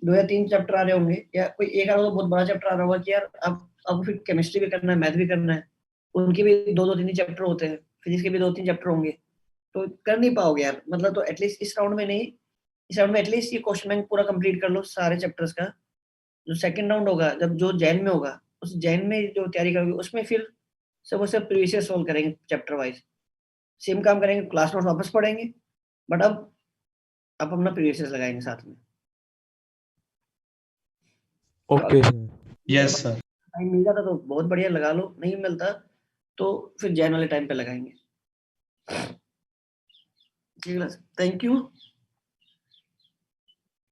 2 या 3 चैप्टर आ रहे होंगे, या कोई एक आ रहा होगा बहुत बड़ा चैप्टर आ रहा होगा कि यार अब फिर केमिस्ट्री भी करना है, मैथ भी करना है, उनके भी 2-2-3 चैप्टर होते हैं, फिजिक्स के भी 2-3 चैप्टर होंगे, तो कर नहीं पाओगे यार, मतलब तो एटलीस्ट इस राउंड में नहीं, इस राउंड में एटलीस्ट ये क्वेश्चन बैंक पूरा कंप्लीट कर लो सारे चैप्टर्स का। जो सेकंड राउंड होगा जब जो जैन में होगा, उस जैन में जो तैयारी करोगे उसमें फिर सब वो सब प्रीवियस सॉल्व करेंगे चैप्टर वाइज, सेम काम करेंगे, क्लास नोट वापस पढ़ेंगे, बट अब आप अपना प्रीवियस लगाएंगे साथ में। Okay sir. Yes sir. Time मिल जाता तो बहुत बढ़िया लगा लो, नहीं मिलता तो फिर जैन वाले टाइम पे लगाएंगे। ठीक है, थैंक यू।